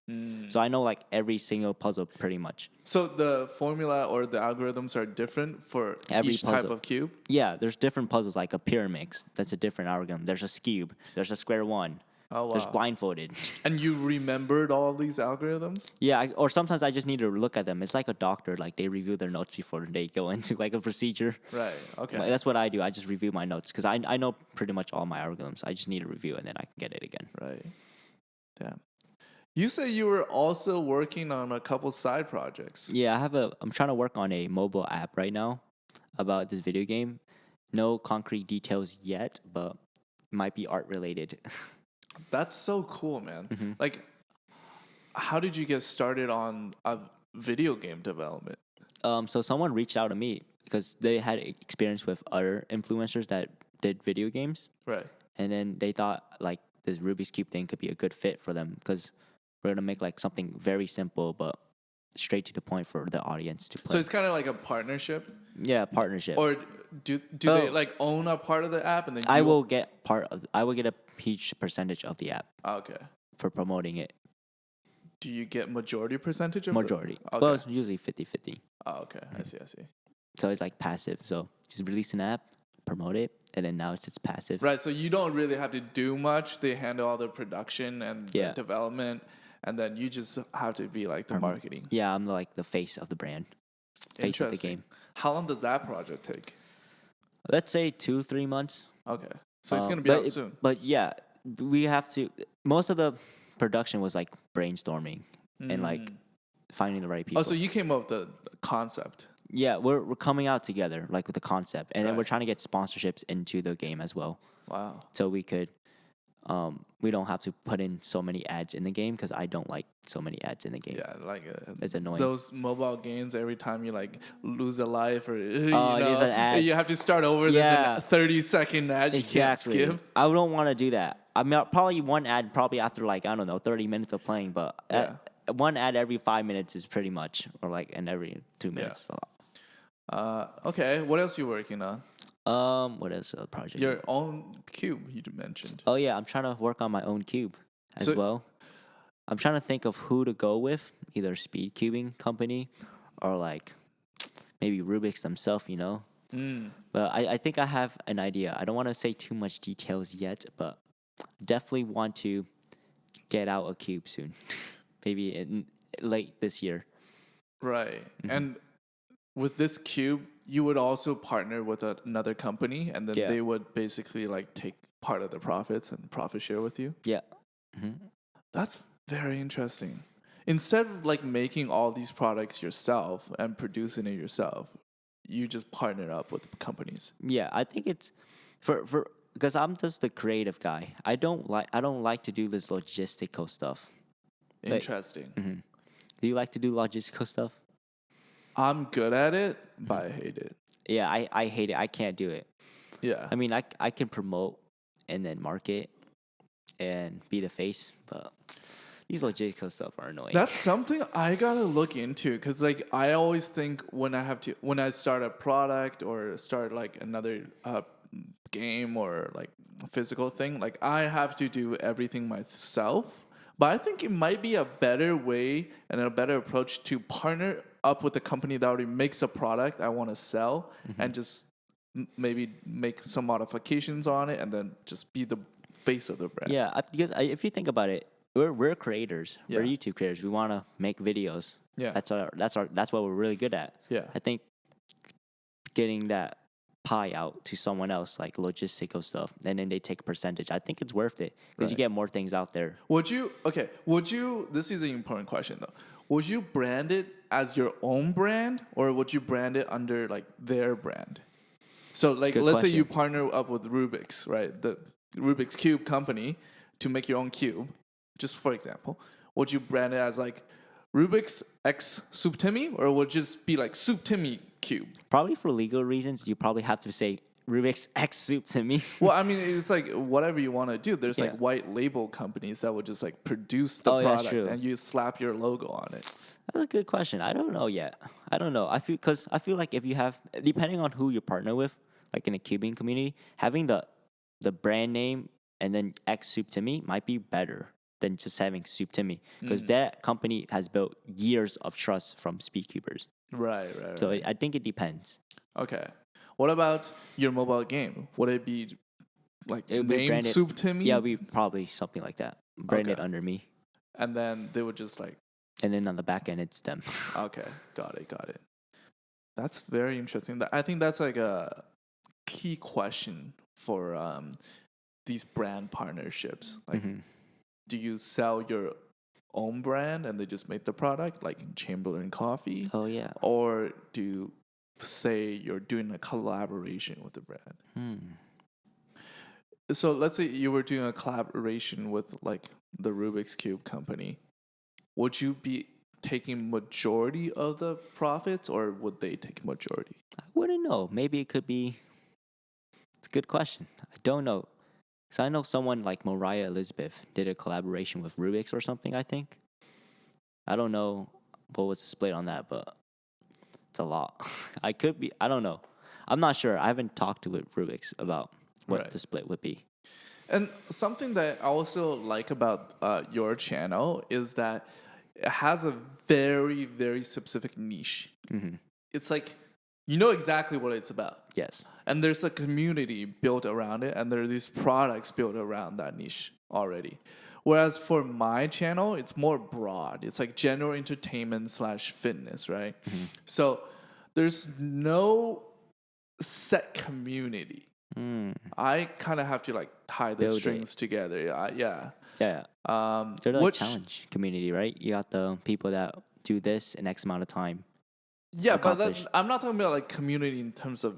So I know like every single puzzle pretty much. So the formula or the algorithms are different for Every each puzzle. type of cube? Yeah, there's different puzzles like a pyramid. That's a different algorithm. There's a cube. There's a square one. Oh, wow. There's blindfolded. And you remembered all these algorithms? Yeah, or sometimes I just need to look at them. It's like a doctor. Like they review their notes before they go into like a procedure. Right, okay. Like, that's what I do. I just review my notes because I know pretty much all my algorithms. I just need to review and then I can get it again. Right. Damn. You said you were also working on a couple side projects. Yeah, I'm trying to work on a mobile app right now about this video game. No concrete details yet, but it might be art related. That's so cool, man. Mm-hmm. Like, how did you get started on a video game development? So someone reached out to me because they had experience with other influencers that did video games. Right. And then they thought like this Rubik's Cube thing could be a good fit for them because we're going to make like something very simple but straight to the point for the audience to play. So it's kind of like a partnership? Yeah, partnership. Or do they like own a part of the app and then I will get a huge percentage of the app Okay. for promoting it. Do you get majority percentage of Majority. Okay. Well, it's usually 50-50. Oh, okay. I see. So it's like passive. So just release an app, promote it, and then now it's passive. Right, so you don't really have to do much. They handle all the production and the Yeah. development, and then you just have to be like the marketing. Yeah, I'm like the face of the brand. Face of the game. How long does that project take? Let's say 2-3 months. Okay, so it's gonna be out soon. But yeah, we have to. Most of the production was like brainstorming and like finding the right people. Oh, so you came up with the concept. Yeah, we're coming out together like with the concept, and then Right. we're trying to get sponsorships into the game as well. Wow. So we could, we don't have to put in so many ads in the game because I don't like so many ads in the game. Yeah, like It's annoying. those mobile games. Every time you like lose a life or you there's an ad. you have to start over. Yeah. There's a 30-second ad you Exactly. can't skip. I don't want to do that. I mean, probably one ad probably after like I don't know 30 minutes of playing, but one ad every 5 minutes is pretty much, or like and every 2 minutes. Okay, what else you working on? What else project? Your own cube you mentioned. Oh yeah, I'm trying to work on my own cube as So- well. I'm trying to think of who to go with, either speed cubing company or like maybe Rubik's themselves, you know. But I think I have an idea. I don't want to say too much details yet, but definitely want to get out a cube soon, maybe in late this year. Right. And with this cube, you would also partner with another company, and then Yeah. they would basically like take part of the profits and profit share with you. Yeah. That's very interesting. Instead of like making all these products yourself and producing it yourself, you just partner up with companies. Yeah, I think it's for because I'm just the creative guy. I don't like to do this logistical stuff. Interesting. Do you like to do logistical stuff? I'm good at it, but I hate it. Yeah, I hate it. I can't do it. Yeah. I mean, I can promote and then market and be the face, but these logistical stuff are annoying. That's something I gotta look into because, like, I always think when I start a product or start like another game or like a physical thing, like I have to do everything myself. But I think it might be a better way and a better approach to partner up with a company that already makes a product I want to sell and just maybe make some modifications on it and then just be the face of the brand. Yeah, because if you think about it, we're creators. Yeah. We're YouTube creators. We want to make videos. Yeah. That's what we're really good at. Yeah. I think getting that pie out to someone else, like logistical stuff, and then they take a percentage. I think it's worth it because you Right. get more things out there. Would you, this is an important question though. Would you brand it as your own brand or would you brand it under like their brand? So like, Good let's say question. you partner up with Rubik's, right? The Rubik's Cube company to make your own cube, just for example. Would you brand it as like Rubik's X SoupTimmy, or would it just be like SoupTimmy cube? Probably for legal reasons, you probably have to say Rubik's X SoupTimmy. Well, I mean, it's like whatever you want to do. There's Yeah. like white label companies that would just like produce the Oh, yeah, that's product true. and you slap your logo on it. That's a good question. I don't know yet. I don't know. I feel like if you have, depending on who you partner with, like in a cubing community, having the brand name and then X SoupTimmy might be better than just having SoupTimmy, because that company has built years of trust from speedcubers. Right. So I think it depends. Okay. What about your mobile game? Would it be like It would be named branded- SoupTimmy? Yeah, we probably something like that, branded Okay. under me, And then they would just like, and then on the back end it's them. okay, got it. That's very interesting. I think that's like a key question for these brand partnerships. Like, do you sell your own brand and they just make the product, like in Chamberlain Coffee? Oh yeah. Or do you say you're doing a collaboration with the brand? So let's say you were doing a collaboration with like the Rubik's Cube company. Would you be taking majority of the profits, or would they take majority? I wouldn't know. Maybe it could be. It's a good question. I don't know. Because I know someone like Mariah Elizabeth did a collaboration with Rubik's or something, I think. I don't know what was the split on that, but it's a lot. I could be. I don't know. I'm not sure. I haven't talked to with Rubik's about what Right. the split would be. And something that I also like about your channel is that it has a very, very specific niche. It's like, you know exactly what it's about. Yes. And there's a community built around it, and there are these products built around that niche already. Whereas for my channel, it's more broad. It's like general entertainment / fitness, right? So there's no set community. I kind of have to like tie the Build strings together. Yeah. Yeah. They're like Which, challenge community, right? You got the people that do this in X amount of time. yeah, but accomplish. I'm not talking about like community in terms of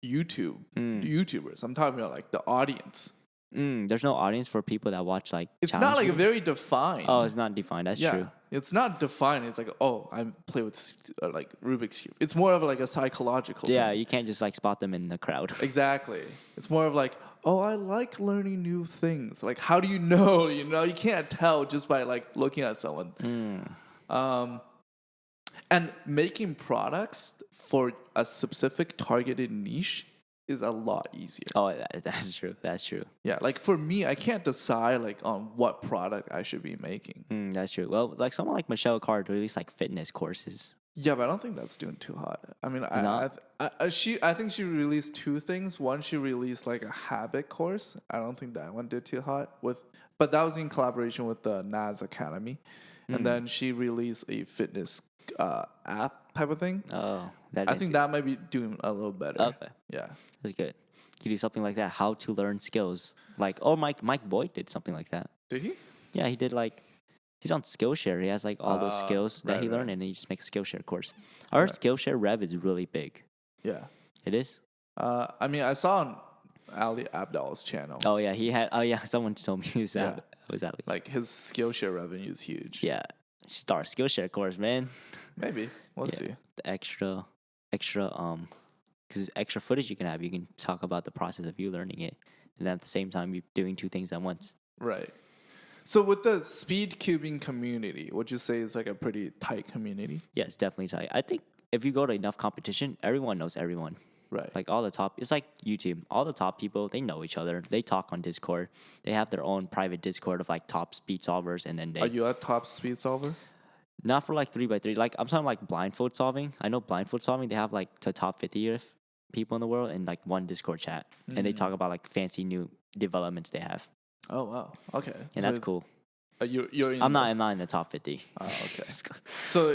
YouTubers. I'm talking about like the audience. There's no audience for people that watch like. It's challenge not like videos? very defined. Oh, it's not defined. That's yeah, true. it's not defined. It's like, oh, I play with like Rubik's Cube. It's more of like a psychological Yeah, thing. you can't just like spot them in the crowd. Exactly. It's more of like, oh, I like learning new things. Like, how do you know? You can't tell just by like looking at someone. And making products for a specific targeted niche is a lot easier. Oh, that's true. That's true. Yeah, like for me, I can't decide like on what product I should be making. That's true. Well, like someone like Michelle Card released like fitness courses. Yeah, but I don't think that's doing too hot. I mean, I think she released two things. One, she released like a habit course. I don't think that one did too hot but that was in collaboration with the NAS Academy. And then she released a fitness app type of thing. Oh, I think that might be doing a little better. Okay. Yeah. That's good. You do something like that. How to learn skills. Like, Mike Boyd did something like that. Did he? Yeah, he did like. He's on Skillshare. He has like all those skills that he learned, and then he just makes a Skillshare course. Our Skillshare rev is really big. Yeah. It is. I mean, I saw on Ali Abdal's channel. Oh yeah, he had. Oh yeah, someone told me his Yeah. was Ali. Like his Skillshare revenue is huge. Yeah, start Skillshare course, man. Maybe we'll see. The extra, because extra footage you can have, you can talk about the process of you learning it, and at the same time, you're doing two things at once. Right. So with the speed cubing community, would you say it's like a pretty tight community? Yeah, it's definitely tight. I think if you go to enough competition, everyone knows everyone. Right. Like all the top, it's like YouTube. All the top people, they know each other. They talk on Discord. They have their own private Discord of like top speed solvers, and then Are you a top speed solver? not for like 3x3. Like I'm talking like blindfold solving. I know blindfold solving. They have like the top 50 people in the world in like one Discord chat, and they talk about like fancy new developments they have, Oh wow. Okay. and that's cool. You're in I'm those? not in the top 50. Oh, okay. So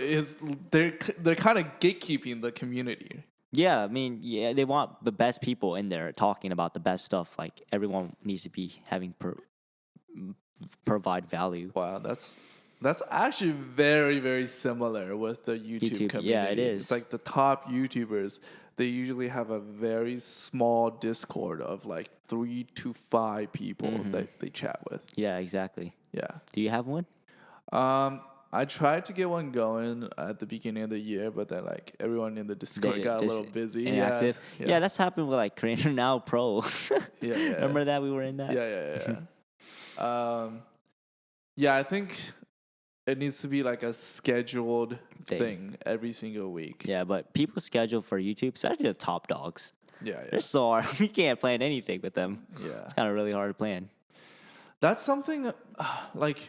they're kind of gatekeeping the community. Yeah, I mean, yeah, they want the best people in there talking about the best stuff. Like everyone needs to be having provide value. Wow, that's actually very, very similar with the YouTube community. Yeah, it is. It's like the top YouTubers, they usually have a very small Discord of like 3 to 5 people that they chat with. Yeah, exactly. Yeah. Do you have one? I tried to get one going at the beginning of the year, but then like everyone in the Discord got a little busy. Inactive. Yes, Yeah, that's happened with like Creator Now Pro. yeah. Remember that we were in that? Yeah. Yeah, I think it needs to be like a scheduled thing every single week. Yeah, but people schedule for YouTube, especially the top dogs. Yeah. They're so hard. We can't plan anything with them. Yeah. It's kind of really hard to plan. That's something like,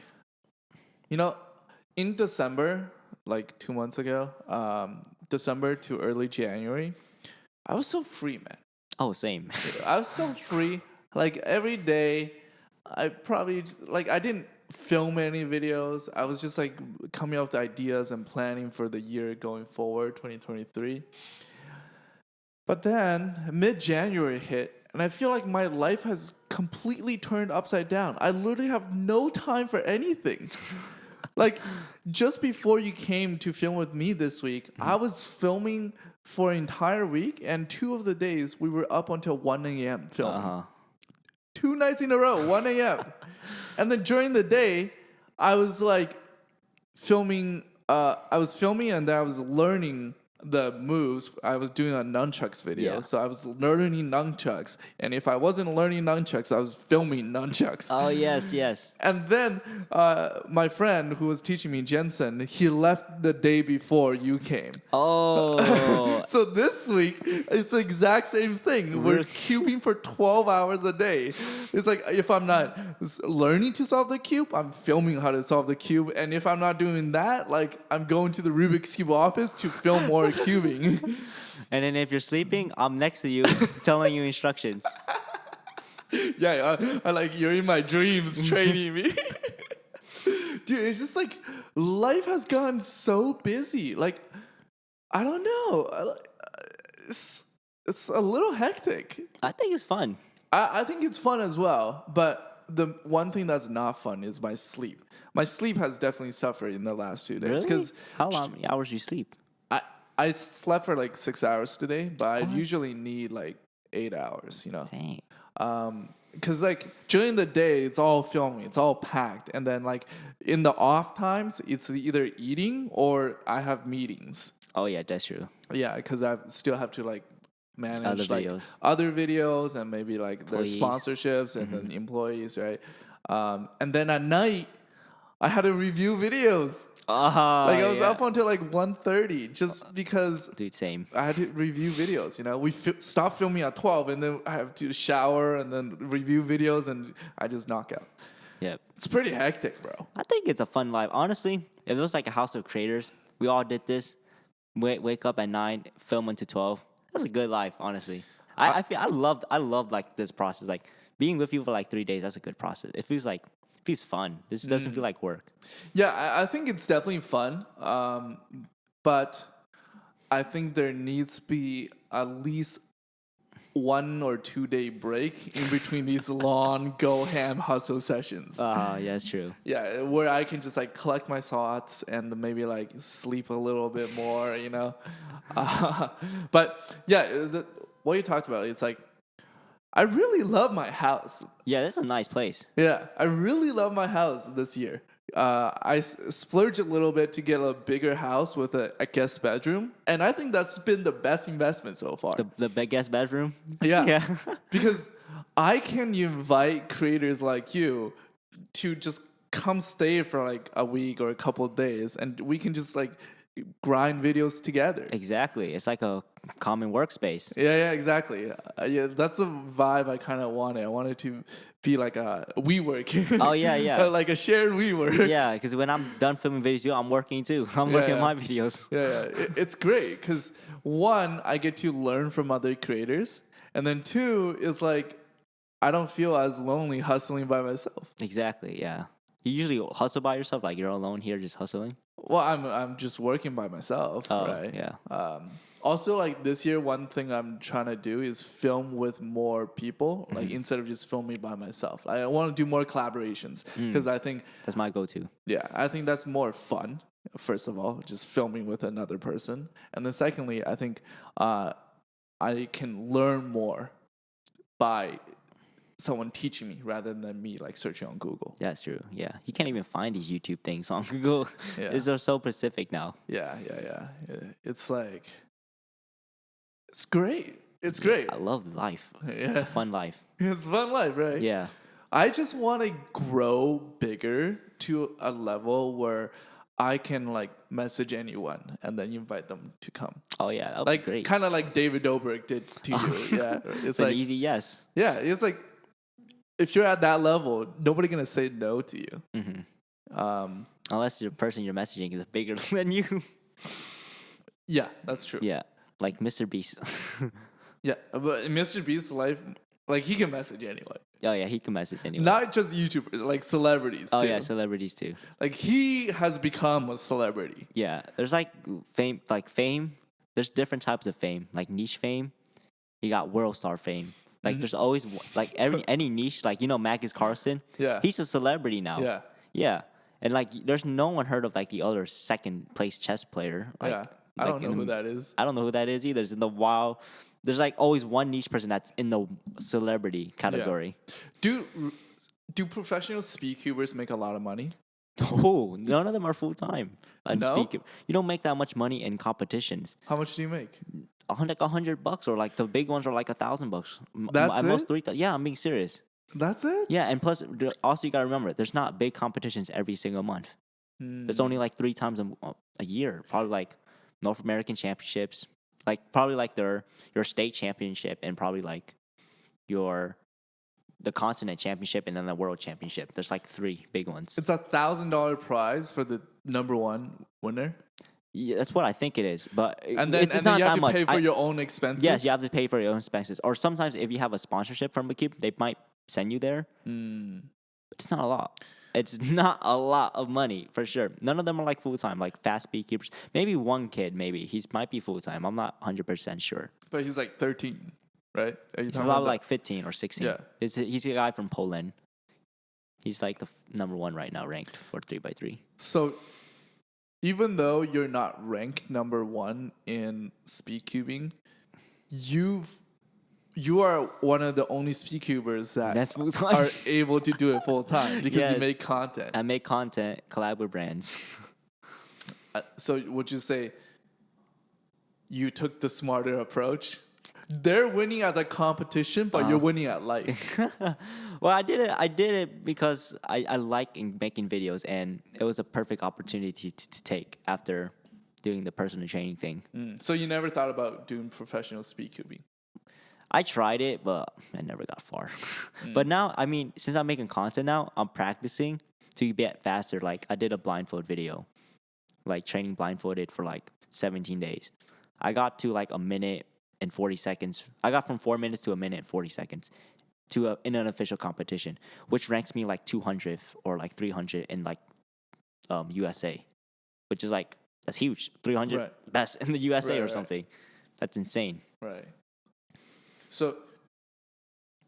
you know, in December, like 2 months ago, December to early January, I was so free, man. Oh, same. I was so free. Like every day, I didn't film any videos. I was just like coming up with ideas and planning for the year going forward, 2023. But then mid-January hit, and I feel like my life has completely turned upside down. I literally have no time for anything. Like, just before you came to film with me this week, I was filming for an entire week, and 2 of the days we were up until 1 a.m. filming. 2 nights in a row, 1 a.m. And then during the day, I was like filming, and then I was learning the moves. I was doing a nunchucks video, so I was learning nunchucks. And if I wasn't learning nunchucks, I was filming nunchucks. Oh, yes. And then my friend who was teaching me, Jensen, he left the day before you came. Oh. So this week, it's the exact same thing. We're cubing for 12 hours a day. It's like if I'm not learning to solve the cube, I'm filming how to solve the cube. And if I'm not doing that, like I'm going to the Rubik's Cube office to film more cubing. And then if you're sleeping, I'm next to you telling you instructions. Yeah, I like you're in my dreams training me. Dude, it's just like life has gotten so busy. Like, I don't know. It's a little hectic. I think it's fun. I think it's fun as well. But the one thing that's not fun is my sleep. My sleep has definitely suffered in the last 2 days. Really? How many hours do you sleep? I slept for like 6 hours today, but I usually need like 8 hours, you know? Dang. Because like during the day, it's all filming, it's all packed. And then like in the off times, it's either eating or I have meetings. Oh, yeah, that's true. Yeah, because I still have to like manage Other other videos and maybe like their sponsorships and then employees, right? And then at night, I had to review videos. Like I was up until like 1:30 just because. Dude, same. I had to review videos. You know, we stopped filming at 12, and then I have to shower and then review videos, and I just knock out. Yep. It's pretty hectic, bro. I think it's a fun life. Honestly, if it was like a house of creators, we all did this. Wake up at 9, film until 12. That's a good life, honestly. I love like this process. Like being with you for like 3 days. That's a good process. It feels fun. This doesn't feel like work. Yeah, I think it's definitely fun. But I think there needs to be at least 1 or 2 day break in between these long go ham hustle sessions. Yeah, that's true. Yeah, where I can just like collect my thoughts and maybe like sleep a little bit more, you know. But yeah, what you talked about, it's like I really love my house. Yeah, that's a nice place. Yeah, I really love my house this year. I splurged a little bit to get a bigger house with a guest bedroom, and I think that's been the best investment so far. The big guest bedroom? Yeah. Because I can invite creators like you to just come stay for like a week or a couple of days, and we can just like grind videos together. Exactly. It's like a common workspace. Yeah, exactly. Yeah, that's a vibe I kind of wanted. I wanted to be like a WeWork. Oh, yeah. Like a shared WeWork. Yeah, because when I'm done filming videos, I'm working too. I'm working on my videos. Yeah. It's great because 1, I get to learn from other creators. And then 2, is like I don't feel as lonely hustling by myself. Exactly, yeah. You usually hustle by yourself, like you're alone here just hustling? Well, I'm just working by myself, right? Yeah. Also, like this year, one thing I'm trying to do is film with more people, like instead of just filming by myself. I want to do more collaborations because I think that's my go-to. Yeah, I think that's more fun. First of all, just filming with another person, and then secondly, I think I can learn more by someone teaching me rather than me like searching on Google. That's true. Yeah, you can't even find these YouTube things on Google. Yeah. It's are so specific now. Yeah. It's like, it's great. It's great. I love life. Yeah. It's a fun life. It's fun life, right? Yeah. I just want to grow bigger to a level where I can like message anyone and then invite them to come. Oh yeah, that would Like be great. kind of like David Dobrik did to you. Yeah. It's It's an like, easy yes. yeah, it's like if you're at that level, nobody gonna say no to you. Unless the person you're messaging is bigger than you. Yeah, that's true. Yeah, like Mr. Beast. Yeah, but in Mr. Beast's life, like he can message anyone. Oh yeah, he can message anyone. Not just YouTubers, like celebrities too. Oh yeah, celebrities too. Like he has become a celebrity. Yeah, there's like fame. There's different types of fame, like niche fame. You got world star fame. Like there's always like any niche, like Magnus Carlsen. Yeah. He's a celebrity now. Yeah. Yeah, and like there's no one heard of like the other second place chess player. Like, Yeah. I don't know who that is. I don't know who that is either. It's in the WoW. There's like always one niche person that's in the celebrity category. Do professional speakubers make a lot of money? Oh, none of them are full time. No? You don't make that much money in competitions. How much do you make? Like $100, or like the big ones are like $1,000. That's At most it? 3,000. Yeah, I'm being serious. That's it? Yeah, and plus also you gotta remember, there's not big competitions every single month. There's only like 3 times a year. Probably like North American championships, like probably like your state championship, and probably like the continent championship, and then the world championship. There's like 3 big ones. It's $1,000 prize for the #1 winner. Yeah, that's what I think it is, but And then, it's and not then you have that to much. pay for your own expenses. Yes, you have to pay for your own expenses. Or sometimes if you have a sponsorship from a cube, they might send you there. It's not a lot. It's not a lot of money, for sure. None of them are like full-time, like fast speakkeepers. Maybe one kid, he might be full-time. I'm not 100% sure. But he's like 13, right? Are you He's talking about about like 15 or 16. Yeah. He's a guy from Poland. He's like the #1 right now, ranked for 3x3. So even though you're not ranked #1 in speedcubing, you are one of the only speedcubers That's that full-time. are able to do it full time because you Yes. make content. I make content, collab with brands. So would you say you took the smarter approach? They're winning at the competition, but you're winning at life. Well, I did it because I like making videos, and it was a perfect opportunity to take after doing the personal training thing. So you never thought about doing professional speedcubing? I tried it, but I never got far. But now, I mean, since I'm making content now, I'm practicing to get faster. Like, I did a blindfold video, like training blindfolded for like 17 days. I got to like 1 minute and 40 seconds. I got from 4 minutes to 1 minute and 40 seconds in an official competition, which ranks me like 200th or like 300 in like USA, which is like, that's huge. 300 Right. best in the USA or Right. something. That's insane. Right. So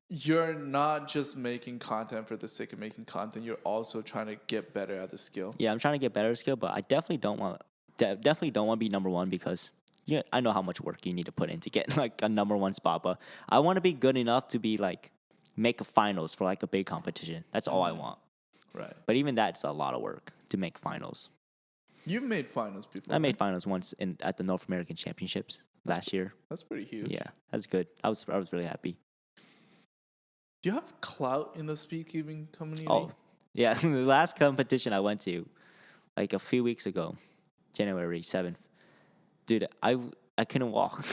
you're not just making content for the sake of making content. You're also trying to get better at the skill. Yeah, I'm trying to get better at skill, but I definitely don't want to be #1 because I know how much work you need to put in to get like a #1 spot. But I want to be good enough to be like make a finals for like a big competition. That's all I want. Right. But even that's a lot of work to make finals. You've made finals before. I made finals once at the North American Championships last year. That's pretty huge. Yeah, that's good. I was really happy. Do you have clout in the speedcubing community? Oh, yeah. The last competition I went to, like a few weeks ago, January 7th, dude, I couldn't walk.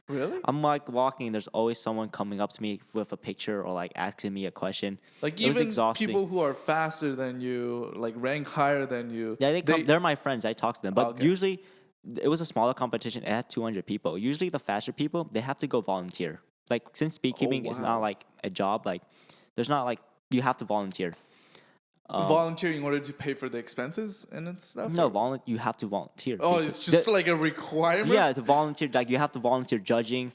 Really? I'm like walking, and there's always someone coming up to me with a picture or like asking me a question. Like It was even exhausting. people who are faster than you, like rank higher than you. Yeah, they're my friends. I talk to them, but Okay. usually it was a smaller competition. It had 200 people. Usually the faster people, they have to go volunteer. Like since speedkeeping is not wow. like a job, like there's not like you have to volunteer. volunteer in order to pay for the expenses and stuff? No, you have to volunteer. Oh, because it's just like a requirement? yeah, to volunteer. Like you have to volunteer judging,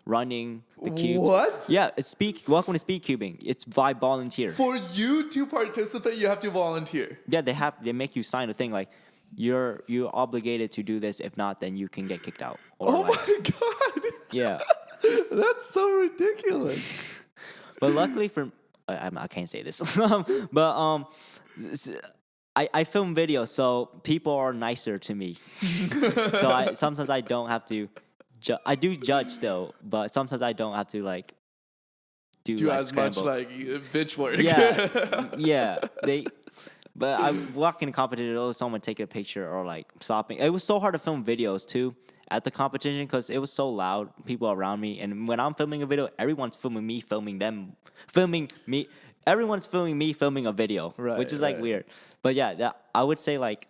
running the cube. What? Yeah, it's welcome to speedkeeping. It's by volunteer. For you to participate, you have to volunteer. Yeah, they make you sign a thing like you're obligated to do this. If not, then you can get kicked out. Or Oh like, my God. yeah. That's so ridiculous. But luckily for I can't say this, but I film videos, so people are nicer to me. So sometimes I don't have to. I do judge though, but sometimes I don't have to like do like as scramble. much like bitch work. Yeah. But I walk in a competition, someone taking a picture or like stopping. It was so hard to film videos too at the competition because it was so loud, people around me. And when I'm filming a video, everyone's filming me, filming me. Everyone's filming me, filming a video, Right, which is like right. weird. But yeah, I would say like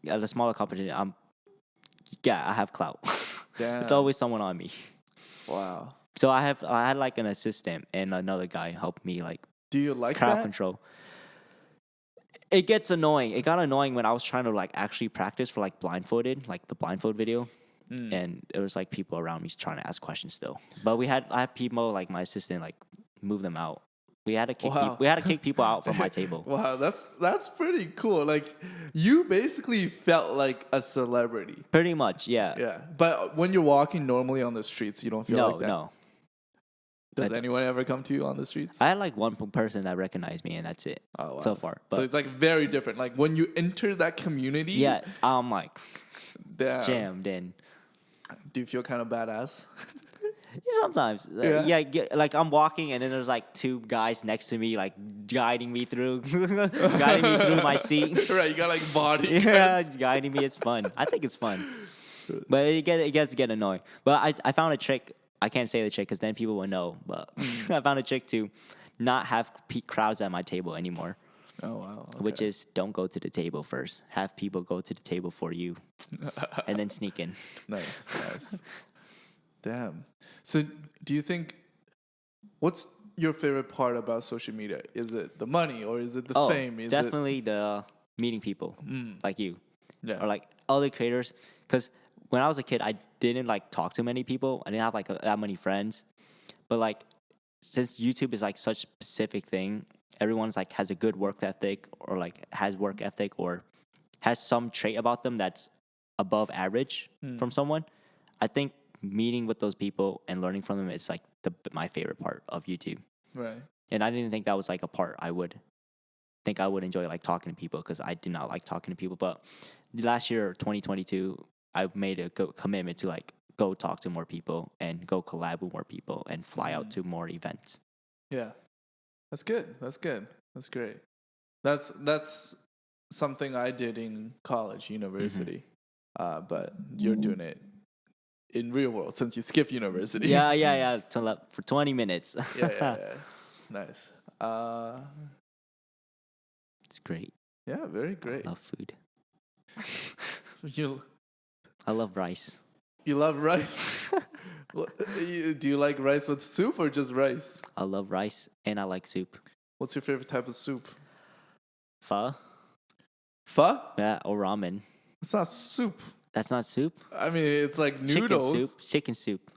at a smaller competition, I have clout. Damn. It's always someone on me. Wow. So I had like an assistant and another guy help me like Do you like crowd that? control. It gets annoying. It got annoying when I was trying to like actually practice for like blindfolded, like the blindfold video, and it was like people around me trying to ask questions still. But I had people like my assistant like move them out. We had to kick Wow. we had to kick people out from my table. Wow, that's pretty cool. Like you basically felt like a celebrity. Pretty much, yeah. Yeah. But when you're walking normally on the streets, you don't feel like that. No. Does anyone ever come to you on the streets? I had like one person that recognized me, and that's it. Oh, wow. So far. So But it's like very different. Like when you enter that community, yeah, I'm like damn. jammed in. Do you feel kind of badass? Sometimes, like I'm walking and then there's like two guys next to me, like guiding me through my seat. Right, you got like body. Yeah, guiding me. It's fun. I think it's fun, but it gets to get annoying. But I found a trick. I can't say the trick because then people will know. But I found a trick to not have crowds at my table anymore. Oh wow. Okay. Which is don't go to the table first. Have people go to the table for you, and then sneak in. Nice. Damn. So, do you think what's your favorite part about social media? Is it the money or is it the fame? Is definitely the meeting people like you, or like other creators. Because when I was a kid, I didn't like talk to many people. I didn't have like that many friends. But like since YouTube is like such a specific thing, everyone's like has a good work ethic or like has work ethic or has some trait about them that's above average from someone. I think meeting with those people and learning from them is like my favorite part of YouTube. Right. And I didn't think that was like a part I would enjoy like talking to people because I did not like talking to people. But last year, 2022, I made a commitment to like go talk to more people and go collab with more people and fly out to more events. Yeah. That's good. That's great. That's something I did in college, university. But you're doing it in real world since you skip university. Yeah. For 20 minutes. Yeah. Nice. It's great. Yeah, very great. I love food. You love rice. You love rice? Do you like rice with soup or just rice? I love rice and I like soup. What's your favorite type of soup? Pho? Pho? Yeah, or ramen. It's not soup. That's not soup? I mean, it's like noodles. Chicken soup.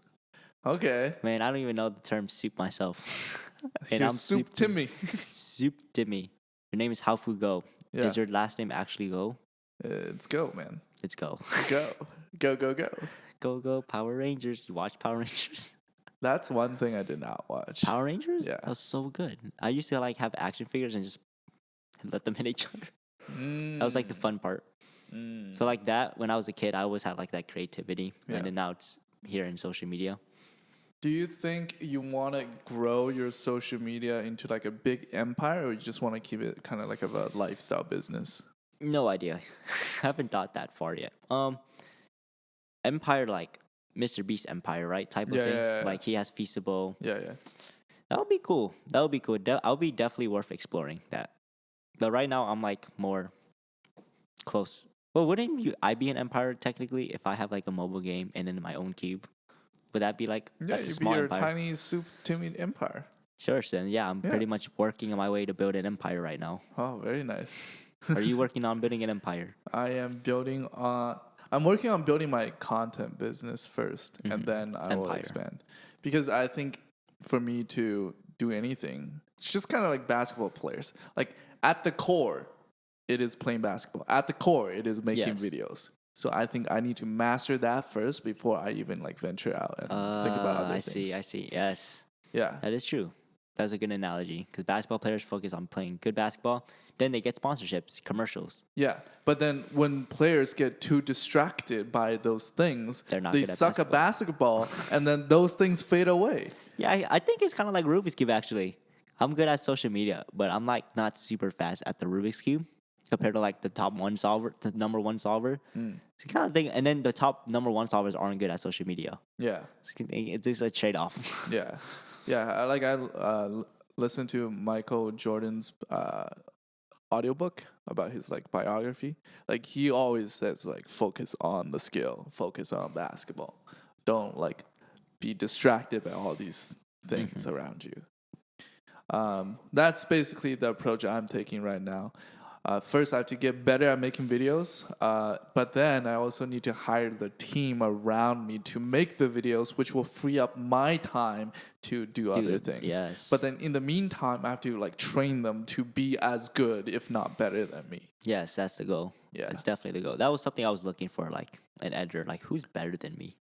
Okay. Man, I don't even know the term soup myself. And You're I'm SoupTimmy. SoupTimmy. Your name is Hafu Go. Yeah. Is your last name actually Go? Let's go, man. Let's go. Go. Go, Power Rangers. You watch Power Rangers? That's one thing I did not watch. Power Rangers? Yeah. That was so good. I used to like have action figures and just let them hit each other. That was like the fun part. So like that, when I was a kid, I always had like that creativity. Yeah. And then now it's here in social media. Do you think you want to grow your social media into like a big empire, or you just want to keep it kind of like of a lifestyle business? No idea. Haven't thought that far yet. Empire like Mr. Beast Empire, right? Type of thing. Yeah. Like he has Feasible. Yeah. That would be cool. I'll be definitely worth exploring that. But right now I'm like more close. Well, I be an empire technically if I have like a mobile game and then my own cube? Would that be like that's a you'd small be your empire? tiny SoupTimmy empire. Sure, then I'm pretty much working on my way to build an empire right now. Oh, very nice. Are you working on building an empire? I'm working on building my content business first, and then I will Empire. expand. Because I think for me to do anything, it's just kind of like basketball players. Like at the core, it is playing basketball. At the core, it is making videos. So I think I need to master that first before I even like venture out and think about other things. I see. Yes. Yeah. That is true. That's a good analogy because basketball players focus on playing good basketball. Then they get sponsorships, commercials. Yeah, but then when players get too distracted by those things, They're not they good at suck at basketball, and then those things fade away. Yeah, I think it's kind of like Rubik's Cube, actually. I'm good at social media, but I'm like not super fast at the Rubik's Cube compared to like the top one solver, the number one solver. It's kind of thing. And then the top number one solvers aren't good at social media. Yeah, It's a trade off. yeah, yeah. I listened to Michael Jordan's audiobook about his like biography. Like he always says like focus on the skill, focus on basketball. Don't like be distracted by all these things around you. That's basically the approach I'm taking right now. First, I have to get better at making videos, but then I also need to hire the team around me to make the videos, which will free up my time to do other things. Yes. But then in the meantime, I have to like train them to be as good, if not better than me. Yes, that's the goal. Yeah. It's definitely the goal. That was something I was looking for, like an editor. Like, who's better than me?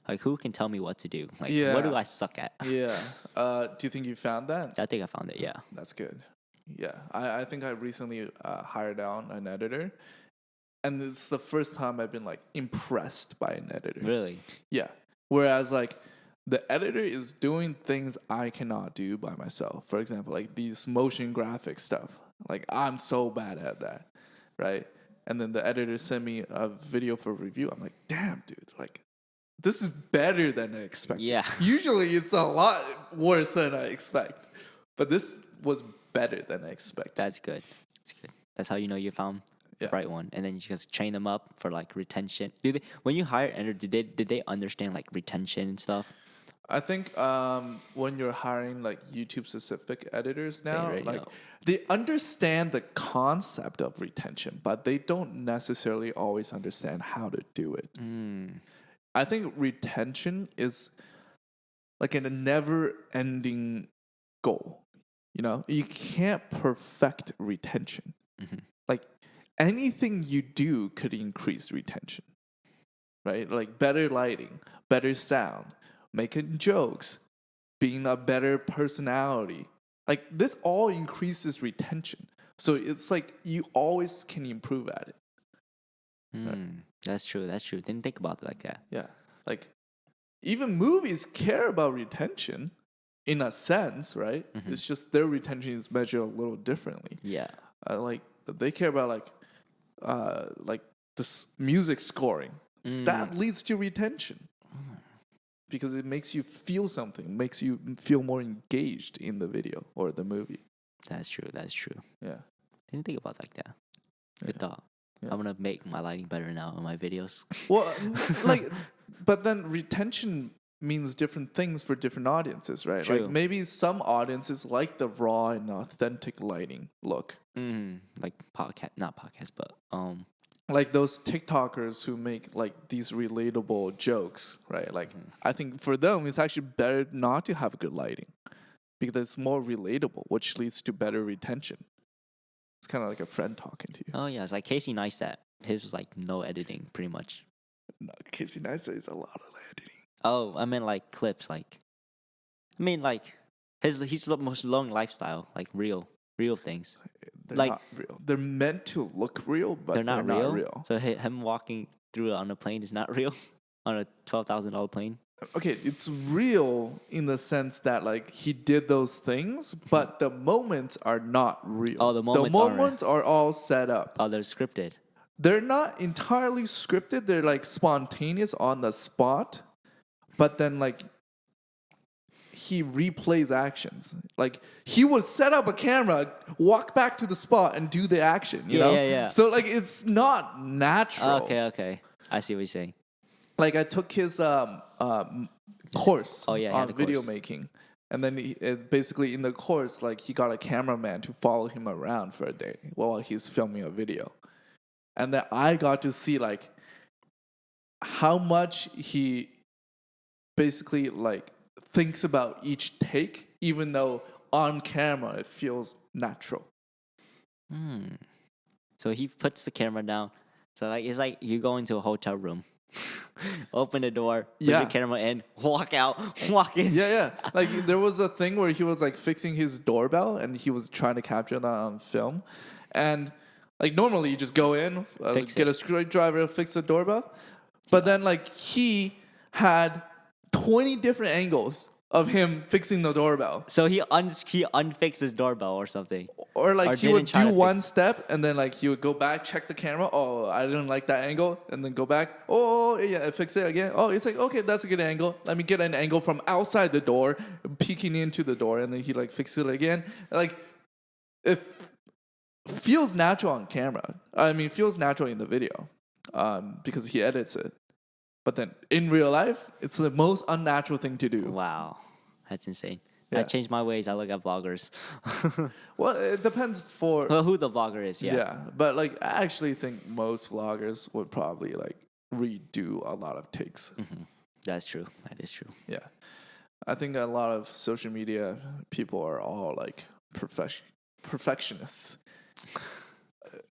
Like, who can tell me what to do? Like, what do I suck at? Yeah. Do you think you found that? I think I found it, yeah. That's good. Yeah. I think I recently hired on an editor, and it's the first time I've been like impressed by an editor. Really? Yeah. Whereas like the editor is doing things I cannot do by myself. For example, like these motion graphic stuff. Like I'm so bad at that, right? And then the editor sent me a video for review. I'm like, damn, dude, like this is better than I expected. Yeah. Usually it's a lot worse than I expect, but this was better than I expected. That's good. That's good. That's how you know you found the right one. And then you just train them up for like retention. When you hire an editor, did they understand like retention and stuff? I think when you're hiring like YouTube specific editors now, like they understand the concept of retention, but they don't necessarily always understand how to do it. I think retention is like a never-ending goal. You know, you can't perfect retention. Like anything you do could increase retention, right? Like better lighting, better sound, making jokes, being a better personality. Like this all increases retention. So it's like you always can improve at it. Right? That's true. That's true. Didn't think about it like that. Yeah. Like even movies care about retention in a sense, right? It's just their retention is measured a little differently. Yeah. Like they care about like the music scoring. That leads to retention. Because it makes you feel something, makes you feel more engaged in the video or the movie. That's true. That's true. Yeah. Didn't think about it like that. Good thought. Yeah. I'm gonna make my lighting better now in my videos. Well, like, but then retention means different things for different audiences, right? True. Like maybe some audiences like the raw and authentic lighting look. Like not podcast, but like those TikTokers who make like these relatable jokes, right? Like I think for them it's actually better not to have good lighting because it's more relatable, which leads to better retention. It's kind of like a friend talking to you. Oh yeah, it's like Casey Neistat. His was like no editing, pretty much. No, Casey Neistat is a lot of editing. Oh, I meant like clips. Like, I mean like he's the most long lifestyle, like real things. They're like, not real. They're meant to look real, but they're not real. real. So him walking through on a plane is not real, on a $12,000 plane. Okay, it's real in the sense that like he did those things, but the moments are not real. Oh, the moments are all set up. Oh, they're scripted. They're not entirely scripted. They're like spontaneous on the spot, but then like he replays actions. Like he would set up a camera, walk back to the spot, and do the action. You know? Yeah. So like it's not natural. Okay. I see what you're saying. Like I took his course on video making, and then basically in the course, like he got a cameraman to follow him around for a day while he's filming a video, and then I got to see like how much he basically like thinks about each take, even though on camera it feels natural. So he puts the camera down. So like it's like you go into a hotel room. Open the door, put Yeah. the camera in, walk out, walk in. Yeah. Like there was a thing where he was like fixing his doorbell and he was trying to capture that on film. And like normally you just go in, get a screwdriver, fix the doorbell. But then like he had 20 different angles of him fixing the doorbell. So he unfixed his doorbell or something. Or like he would didn't try do to one step and then like he would go back, check the camera. Oh, I didn't like that angle. And then go back. Oh, yeah, fix it again. Oh, it's like, okay, that's a good angle. Let me get an angle from outside the door, peeking into the door. And then he like fixes it again. Like it feels natural on camera. I mean, it feels natural in the video because he edits it. But then in real life, it's the most unnatural thing to do. Wow. That's insane. Yeah. I changed my ways. I look at vloggers. Well, it depends for Well, who the vlogger is, yeah. But like I actually think most vloggers would probably like redo a lot of takes. Mm-hmm. That's true. That is true. Yeah. I think a lot of social media people are all like perfectionists.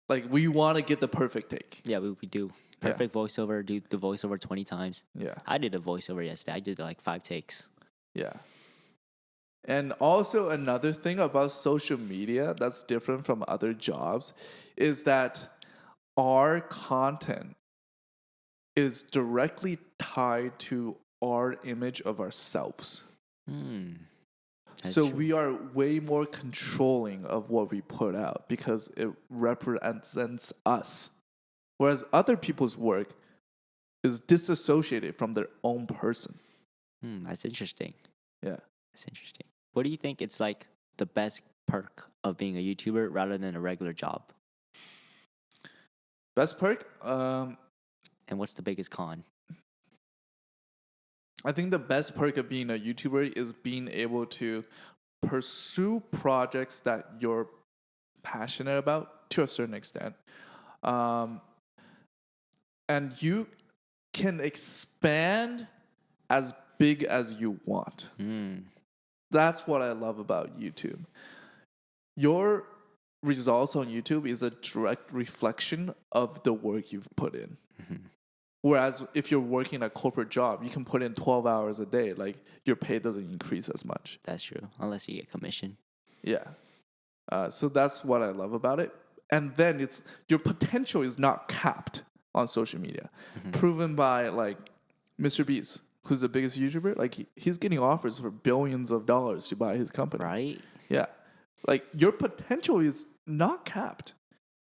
Like we want to get the perfect take. Yeah, we do. Perfect voiceover, do the voiceover 20 times. Yeah. I did a voiceover yesterday. I did like 5 takes. Yeah. And also another thing about social media that's different from other jobs is that our content is directly tied to our image of ourselves. So true. we are way more controlling of what we put out because it represents us. Whereas other people's work is disassociated from their own person. That's interesting. Yeah. That's interesting. What do you think it's like the best perk of being a YouTuber rather than a regular job? Best perk? And what's the biggest con? I think the best perk of being a YouTuber is being able to pursue projects that you're passionate about to a certain extent. And you can expand as big as you want. That's what I love about YouTube. Your results on YouTube is a direct reflection of the work you've put in. Whereas if you're working a corporate job, you can put in 12 hours a day. Like your pay doesn't increase as much. That's true. Unless you get commission. Yeah. So that's what I love about it. And then your potential is not capped on social media. Proven by like Mr. Beast, who's the biggest YouTuber. Like he's getting offers for billions of dollars to buy his company. Right? Yeah. Like your potential is not capped.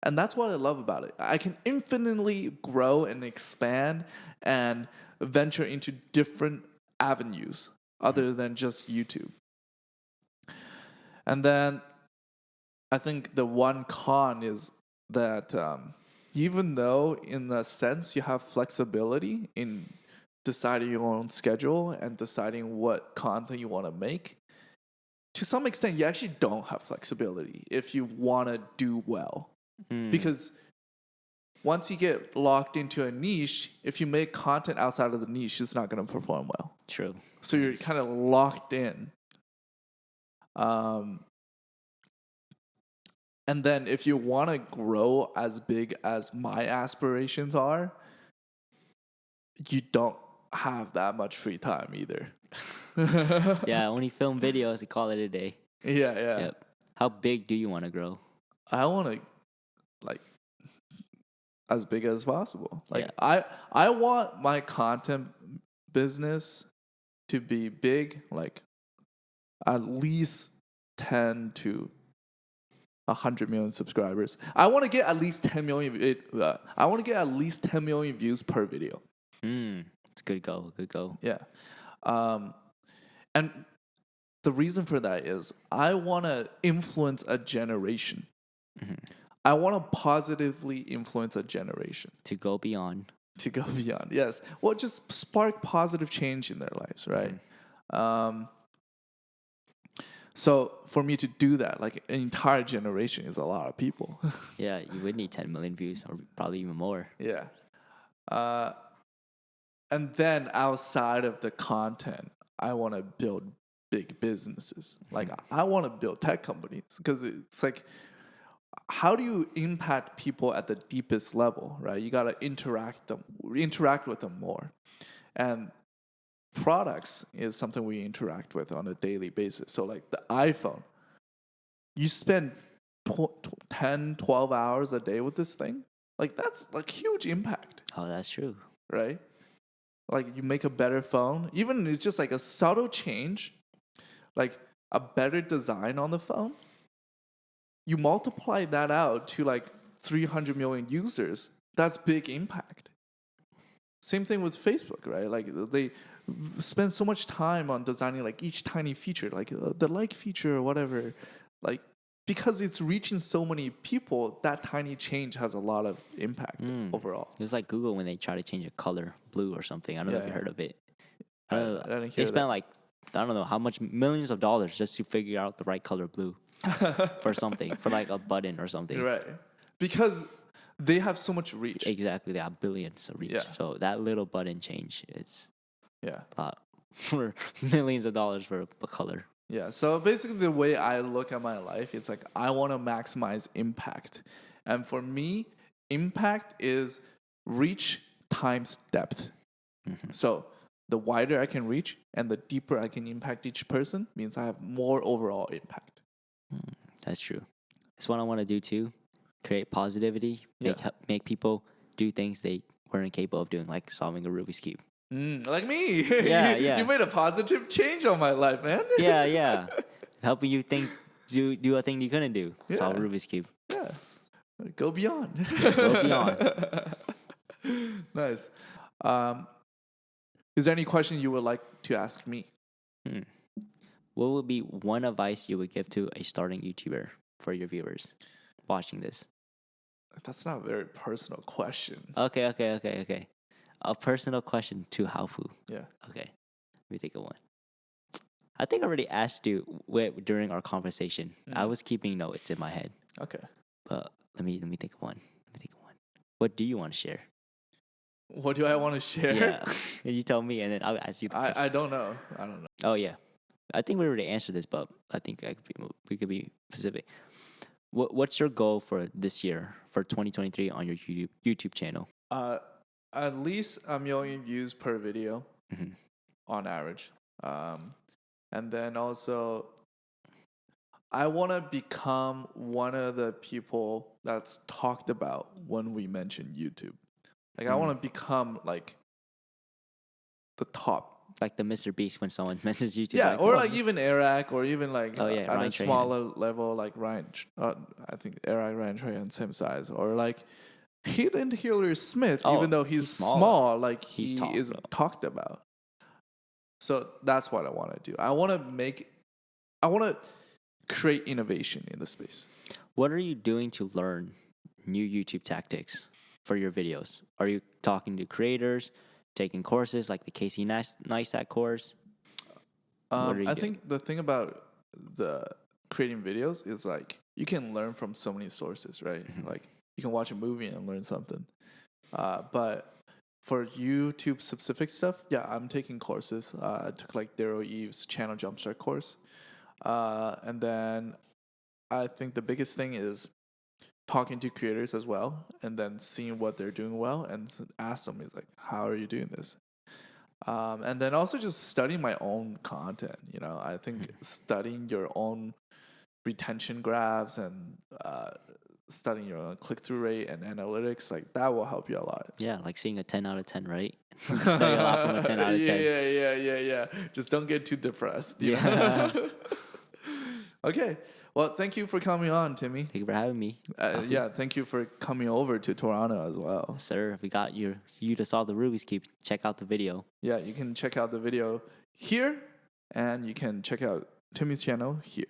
And that's what I love about it. I can infinitely grow and expand and venture into different avenues other than just YouTube. And then I think the one con is that even though in a sense you have flexibility in deciding your own schedule and deciding what content you want to make, to some extent you actually don't have flexibility if you want to do well. Because once you get locked into a niche, if you make content outside of the niche, it's not going to perform well. True. So you're kind of locked in. And then if you want to grow as big as my aspirations are, you don't have that much free time either. Yeah, only film videos and call it a day. Yeah. Yep. How big do you want to grow? I want to like as big as possible. Like Yeah. I want my content business to be big, like at least 10 to 100 million subscribers. I want to get at least 10 million. I want to get at least 10 million views per video. It's a good goal. Good goal. Yeah. And the reason for that is I want to influence a generation. I want to positively influence a generation. To go beyond. To go beyond, yes. Well, just spark positive change in their lives, right? So for me to do that, like an entire generation is a lot of people. Yeah, you would need 10 million views or probably even more. Yeah. And then outside of the content, I want to build big businesses. Like I want to build tech companies because it's like, how do you impact people at the deepest level, right? You got to interact with them more. And products is something we interact with on a daily basis. So like the iPhone, you spend 10, 12 hours a day with this thing. Like that's like huge impact, Oh, that's true. right? Like you make a better phone, even it's just like a subtle change, like a better design on the phone. You multiply that out to like 300 million users. That's big impact. Same thing with Facebook, right? Like they spend so much time on designing like each tiny feature, like the like feature or whatever, like because it's reaching so many people, that tiny change has a lot of impact overall. It was like Google when they try to change a color blue or something. I don't know if you Yeah. heard of it. I didn't hear They spent that. like, I don't know how much, millions of dollars just to figure out the right color blue for something, for like a button or something. Right. Because they have so much reach. Exactly, they have billions of reach. Yeah. So that little button change, it's Yeah. a lot for millions of dollars for a color. Yeah. So basically, the way I look at my life, it's like I want to maximize impact. And for me, impact is reach times depth. So the wider I can reach and the deeper I can impact each person means I have more overall impact. That's true. That's what I want to do too. Create positivity, Yeah. make people do things they weren't capable of doing, like solving a Rubik's Cube. Like me. Yeah, you, yeah. you made a positive change on my life, man. Yeah. Helping you think, do a thing you couldn't do. Solve a Yeah. Rubik's Cube. Yeah. Go beyond. Go beyond. Nice. Is there any question you would like to ask me? What would be one advice you would give to a starting YouTuber for your viewers watching this? That's not a very personal question. Okay. A personal question to Hafu. Yeah. Okay. Let me think of one. I think I already asked you during our conversation. I was keeping notes in my head. Okay. But let me think of one. What do you want to share? What do I want to share? Yeah. You tell me, and then I'll ask you the question. I don't know. I don't know. Oh, yeah. I think we already answered this, but I think we could be specific. What's your goal for this year, for 2023, on your YouTube channel? At least a million views per video on average. And then also, I want to become one of the people that's talked about when we mention YouTube. Like, I want to become like the top. Like the Mr. Beast when someone mentions YouTube. Yeah, like, or oh, like even Eric, or even like at Ryan a smaller level, like Ryan. I think Eric, Ryan Trahan, same size, or like Hayden Hiller Smith, even though he's small, like he is talked about. So that's what I want to do. I want to create innovation in the space. What are you doing to learn new YouTube tactics for your videos? Are you talking to creators, taking courses like the Casey Neistat course? I think the thing about the creating videos is like you can learn from so many sources, right? Like you can watch a movie and learn something. But for YouTube specific stuff, yeah, I'm taking courses. I took like Daryl Eve's Channel Jumpstart course. And then I think the biggest thing is talking to creators as well, and then seeing what they're doing well, and ask them, is like, how are you doing this? And then also just studying my own content. You know, I think studying your own retention graphs and studying your own click-through rate and analytics, like that will help you a lot. Yeah, like seeing a 10 out of 10, right? Study a lot from a 10 out of 10. Yeah. Just don't get too depressed. You know? Okay. Well, thank you for coming on, Timmy. Thank you for having me. Yeah, thank you for coming over to Toronto as well. Sir, we got you to solve the Rubik's Cube. Check out the video. Yeah, you can check out the video here, and you can check out Timmy's channel here.